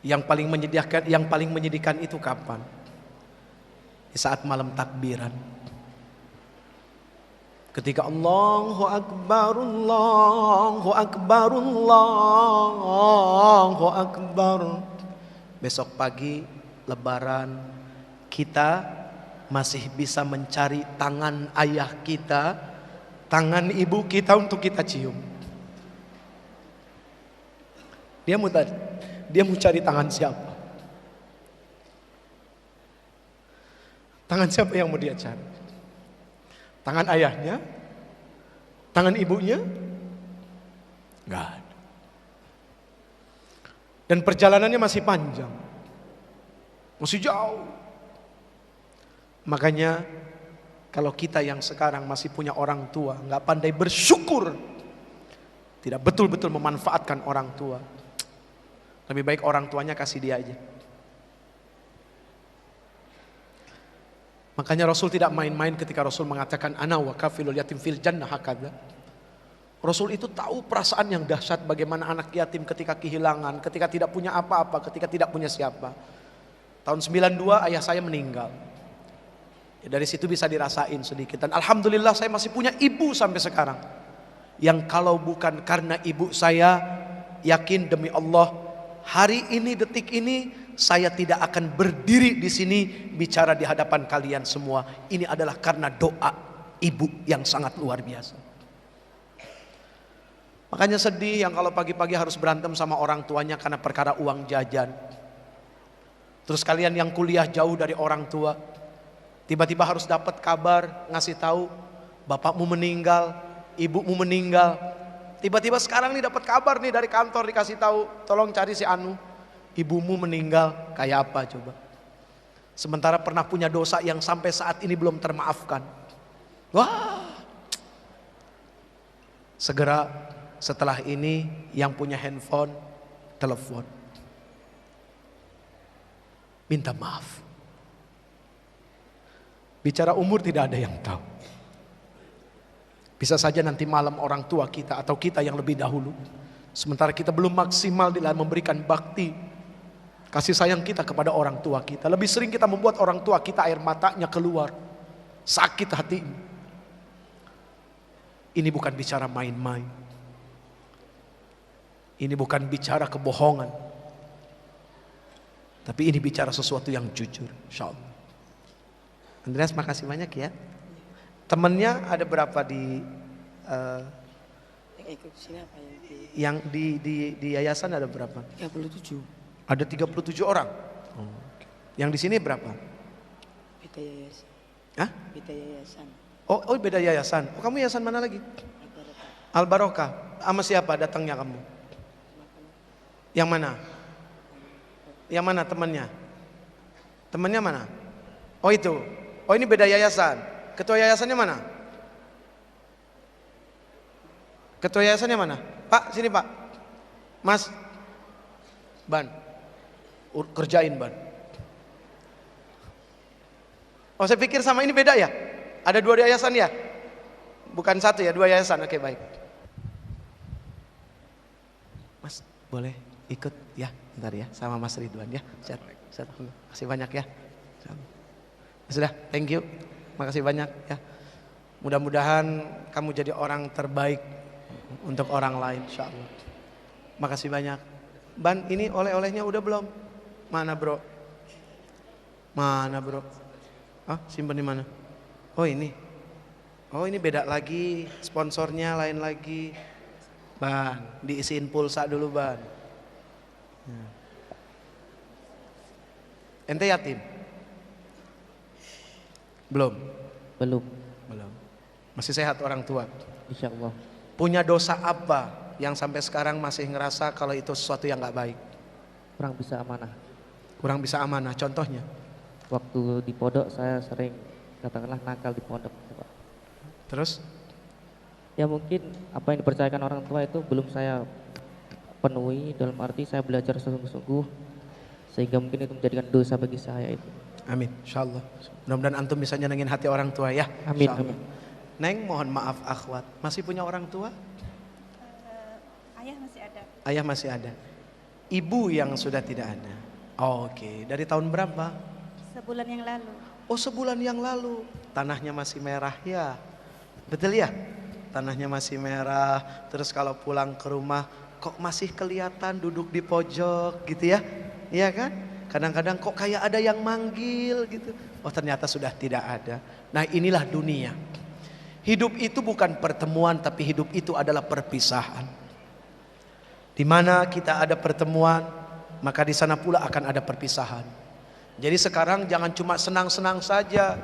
Yang paling menyedihkan itu kapan? Di saat malam takbiran. Ketika Allahu Akbar, Allahu Akbar, Allahu Akbar. Besok pagi Lebaran, kita masih bisa mencari tangan ayah kita, tangan ibu kita untuk kita cium. Dia mau cari tangan siapa? Tangan siapa yang mau dia cari? Tangan ayahnya? Tangan ibunya? Enggak ada. Dan perjalanannya masih panjang. Masih jauh. Makanya kalau kita yang sekarang masih punya orang tua, nggak pandai bersyukur, tidak betul-betul memanfaatkan orang tua, lebih baik orang tuanya kasih dia aja. Makanya Rasul tidak main-main ketika Rasul mengatakan ana wa kafilul yatim fil jannah hakadha. Rasul itu tahu perasaan yang dahsyat bagaimana anak yatim ketika kehilangan, ketika tidak punya apa-apa, ketika tidak punya siapa. Tahun 92 ayah saya meninggal. Ya, dari situ bisa dirasain sedikit. Dan alhamdulillah saya masih punya ibu sampai sekarang. Yang kalau bukan karena ibu saya, yakin demi Allah, hari ini, detik ini, saya tidak akan berdiri di sini bicara di hadapan kalian semua. Ini adalah karena doa ibu yang sangat luar biasa. Makanya sedih yang kalau pagi-pagi harus berantem sama orang tuanya karena perkara uang jajan. Terus kalian yang kuliah jauh dari orang tua, tiba-tiba harus dapat kabar, ngasih tahu bapakmu meninggal, ibumu meninggal. Tiba-tiba sekarang nih dapat kabar nih dari kantor dikasih tahu, tolong cari si Anu. ibumu meninggal, kayak apa coba? Sementara pernah punya dosa yang sampai saat ini belum termaafkan. Wah. Segera setelah ini yang punya handphone, telepon. Minta maaf. Bicara umur tidak ada yang tahu. Bisa saja nanti malam orang tua kita atau kita yang lebih dahulu. Sementara kita belum maksimal dalam memberikan bakti, kasih sayang kita kepada orang tua kita. Lebih sering kita membuat orang tua kita air matanya keluar. Sakit hati. Ini bukan bicara main-main. Ini bukan bicara kebohongan. Tapi ini bicara sesuatu yang jujur, insyaallah. Andreas, makasih banyak ya. Temennya ada berapa di Yang ikut sini apa yang di yayasan ada berapa? 37. Ada 37 orang. Yang di sini berapa? Beda yayasan. Hah? Beda yayasan. Oh beda yayasan. Oh, kamu yayasan mana lagi? Al Barokah. Sama siapa datangnya kamu? Yang mana? Yang mana temannya? Temannya mana? Oh itu. Oh ini beda yayasan. Ketua yayasannya mana? Ketua yayasannya mana? Pak, sini Pak. Mas. Ban. Kerjain Ban. Oh saya pikir sama ini beda ya? Ada 2 yayasan ya? Bukan 1 ya, 2 yayasan. Oke baik. Mas boleh ikut ya, bentar ya, sama Mas Ridwan ya. Terima kasih banyak ya. Sudah, thank you. Makasih banyak ya. Mudah-mudahan kamu jadi orang terbaik untuk orang lain, insyaallah. Makasih banyak. Ban, ini oleh-olehnya udah belum? Mana bro? Mana bro? Ah, simpen di mana? Oh ini. Oh ini beda lagi, sponsornya lain lagi. Ban, diisiin pulsa dulu Ban. Ente yatim? Belum? Belum, Belum. Masih sehat orang tua? insya Allah. Punya dosa apa yang sampai sekarang masih ngerasa kalau itu sesuatu yang gak baik? Kurang bisa amanah. Kurang bisa amanah, contohnya? Waktu di pondok saya sering katakanlah nakal di pondok, Pak. Terus? Ya mungkin apa yang dipercayakan orang tua itu belum saya penuhi, dalam arti saya belajar sungguh-sungguh sehingga mungkin itu menjadikan dosa bagi saya itu. Amin, insyaallah. Mudah-mudahan antum bisa nyenengin hati orang tua ya. Amin, Insyaallah. amin. Neng, mohon maaf akhwat, masih punya orang tua? Ayah masih ada. Ayah masih ada. Ibu yang sudah tidak ada. Oke, dari tahun berapa? Sebulan yang lalu. Oh, sebulan yang lalu. Tanahnya masih merah ya. Betul ya? Tanahnya masih merah. Terus kalau pulang ke rumah kok masih kelihatan duduk di pojok gitu ya. Iya kan? Kadang-kadang kok kayak ada yang manggil gitu. Oh ternyata sudah tidak ada. Nah inilah dunia. Hidup itu bukan pertemuan, tapi hidup itu adalah perpisahan. Di mana kita ada pertemuan, maka di sana pula akan ada perpisahan. Jadi sekarang jangan cuma senang-senang saja.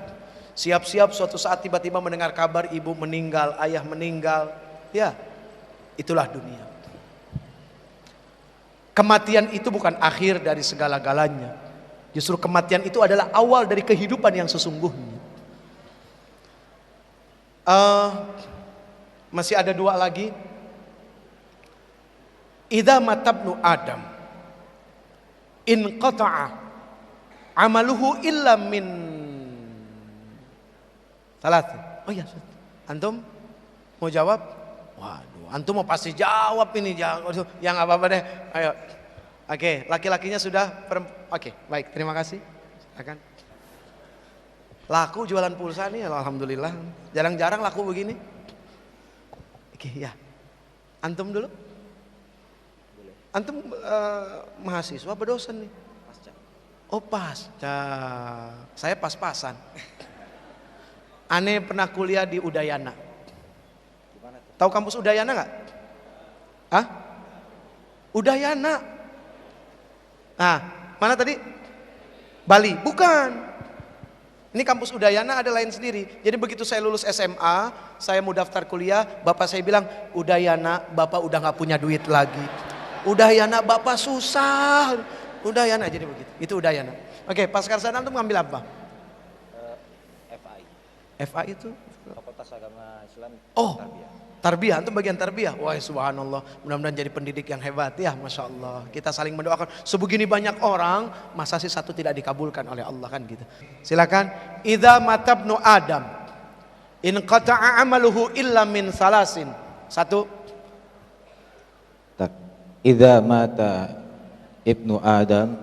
Siap-siap suatu saat tiba-tiba mendengar kabar ibu meninggal, ayah meninggal. Ya, itulah dunia. Kematian itu bukan akhir dari segala-galanya. Justru kematian itu adalah awal dari kehidupan yang sesungguhnya. Masih ada 2 lagi. Idza matabnu Adam in qata'a amaluhu illa min salat. Oh iya, antum mau jawab? Waduh, antum mau pasti jawab ini. Yang apa-apa deh. Ayo. Oke, laki-lakinya sudah. Oke, baik. Terima kasih. Silakan. Laku jualan pulsa nih, alhamdulillah. Jarang-jarang laku begini. Oke, ya. Antum dulu. Antum mahasiswa apa dosen nih? Pasca. Oh pasca. Saya pas-pasan. Ane pernah kuliah di Udayana. Tahu kampus Udayana nggak? Hah? Udayana. Nah, mana tadi? Bali. Bukan. Ini kampus Udayana ada lain sendiri. Jadi begitu saya lulus SMA, saya mau daftar kuliah, bapak saya bilang, Udayana, bapak udah nggak punya duit lagi. Udayana bapak susah. Udayana jadi begitu. Itu Udayana. Oke, Pasca Sarjana antum ngambil apa? FAI. FA itu? Fakultas Agama Islam. Oh, Tarbiyah. tarbiyah, antum bagian tarbiyah. Wah, subhanallah. Mudah-mudahan jadi pendidik yang hebat ya, Masya Allah. Kita saling mendoakan. Sebegini banyak orang, masa sih satu tidak dikabulkan oleh Allah kan gitu. Silakan. Idza matabnu Adam in qata'a amaluhu illa min salasin. Satu. Tak. Idza mata ibnu Adam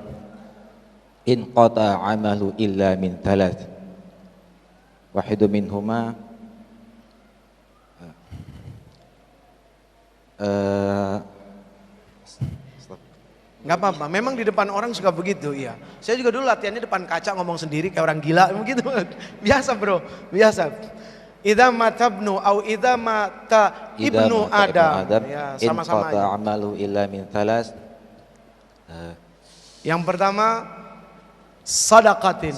in qata amalu illa min thalath. Wahidu minhuma Nggak apa-apa, memang di depan orang suka begitu, iya. Saya juga dulu latihannya depan kaca ngomong sendiri kayak orang gila, begitu. Biasa bro, biasa. Idza matabnu au idza mata ibnu Adam. Ya, sama-sama in aja. amalu illa min thalas. Yang pertama sadaqatin.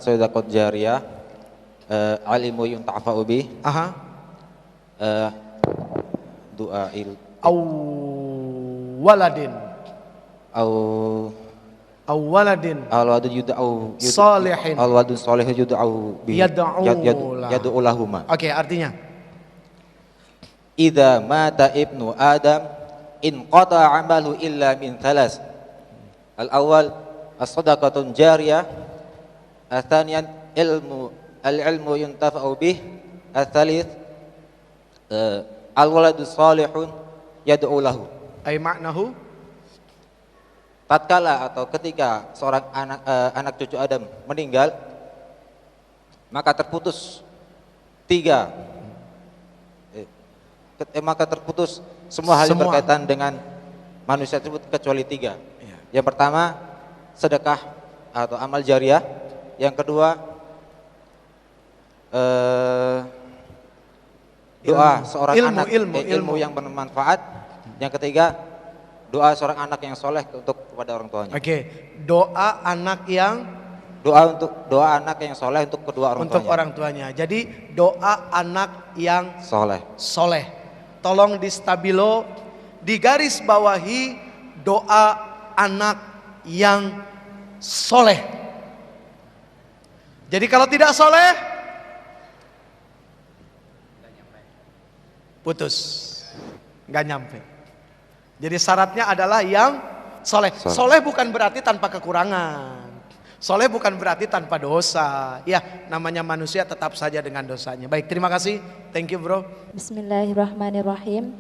Sadaqat jariyah, alimu yuntafa'u bih, Aha. du'ail Au waladin. au Waladin al-wadud yud'au Salihin. al-wadud salih yud'au bihi yad'u lahuma. Oke, artinya Idza mata ibnu Adam in qata amalu illa min thalas. Al-awwal as-sadaqatun jariyah, al-thaniyan al-ilmu yuntafa'u bih, al-thalith al-waladu salihun yad'u lahu. ay maknahu Tatkala atau ketika seorang anak cucu Adam meninggal, maka terputus tiga, maka terputus semua hal yang berkaitan dengan manusia tersebut kecuali tiga. Yang pertama sedekah atau amal jariyah, yang kedua doa seorang anak, ilmu yang bermanfaat, yang ketiga doa seorang anak yang soleh untuk kepada orang tuanya. Oke, doa anak yang Doa anak yang soleh untuk kedua orang untuk tuanya. orang tuanya. Jadi doa anak yang Soleh. soleh. Tolong di stabilo, di garis bawahi doa anak yang soleh. Jadi kalau tidak soleh, putus, nggak nyampe. Jadi syaratnya adalah yang soleh. Soleh bukan berarti tanpa kekurangan. Soleh bukan berarti tanpa dosa. Ya, namanya manusia tetap saja dengan dosanya. Baik, terima kasih. Thank you bro. Bismillahirrahmanirrahim.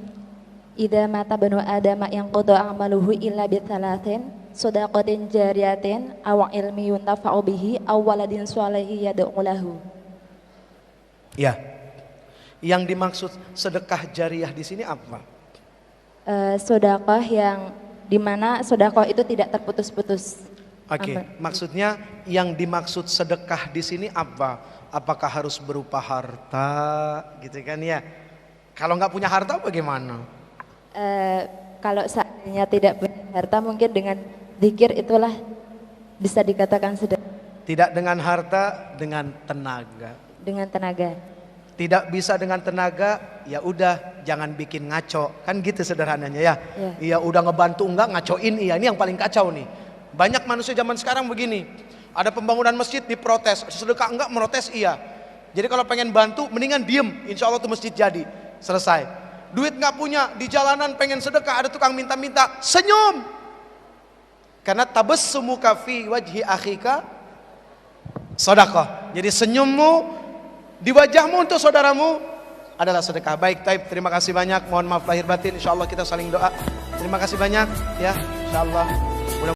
Idza mata banu Adam yang qada amaluhu illa bi thalathin, shadaqatin jariyatin, aw ilmi yuntafa'u bihi, aw waladin shalihin yad'u lahu. Ya. Yang dimaksud sedekah jariah di sini apa? Sedekah yang dimana sedekah itu tidak terputus-putus. Oke, maksudnya yang dimaksud sedekah di sini apa? Apakah harus berupa harta, gitu kan ya? Kalau nggak punya harta bagaimana? Kalau seandainya tidak punya harta, mungkin dengan zikir itulah bisa dikatakan sedekah. Tidak dengan harta, dengan tenaga. Dengan tenaga. Tidak bisa dengan tenaga, ya udah jangan bikin ngaco, kan gitu sederhananya ya. Iya udah ngebantu enggak ngacoin, iya ini yang paling kacau nih. Banyak manusia zaman sekarang begini, ada pembangunan masjid diprotes, sedekah enggak merotes iya. Jadi kalau pengen bantu mendingan diem, insya Allah tuh masjid jadi, selesai. Duit nggak punya, di jalanan pengen sedekah ada tukang minta-minta, senyum. Karena tabassumu fi wajhi akhika sedekah. Jadi senyummu di wajahmu untuk saudaramu adalah sedekah. Baik, Taib, terima kasih banyak. Mohon maaf lahir batin. Insyaallah kita saling doa. Terima kasih banyak ya. Insyaallah.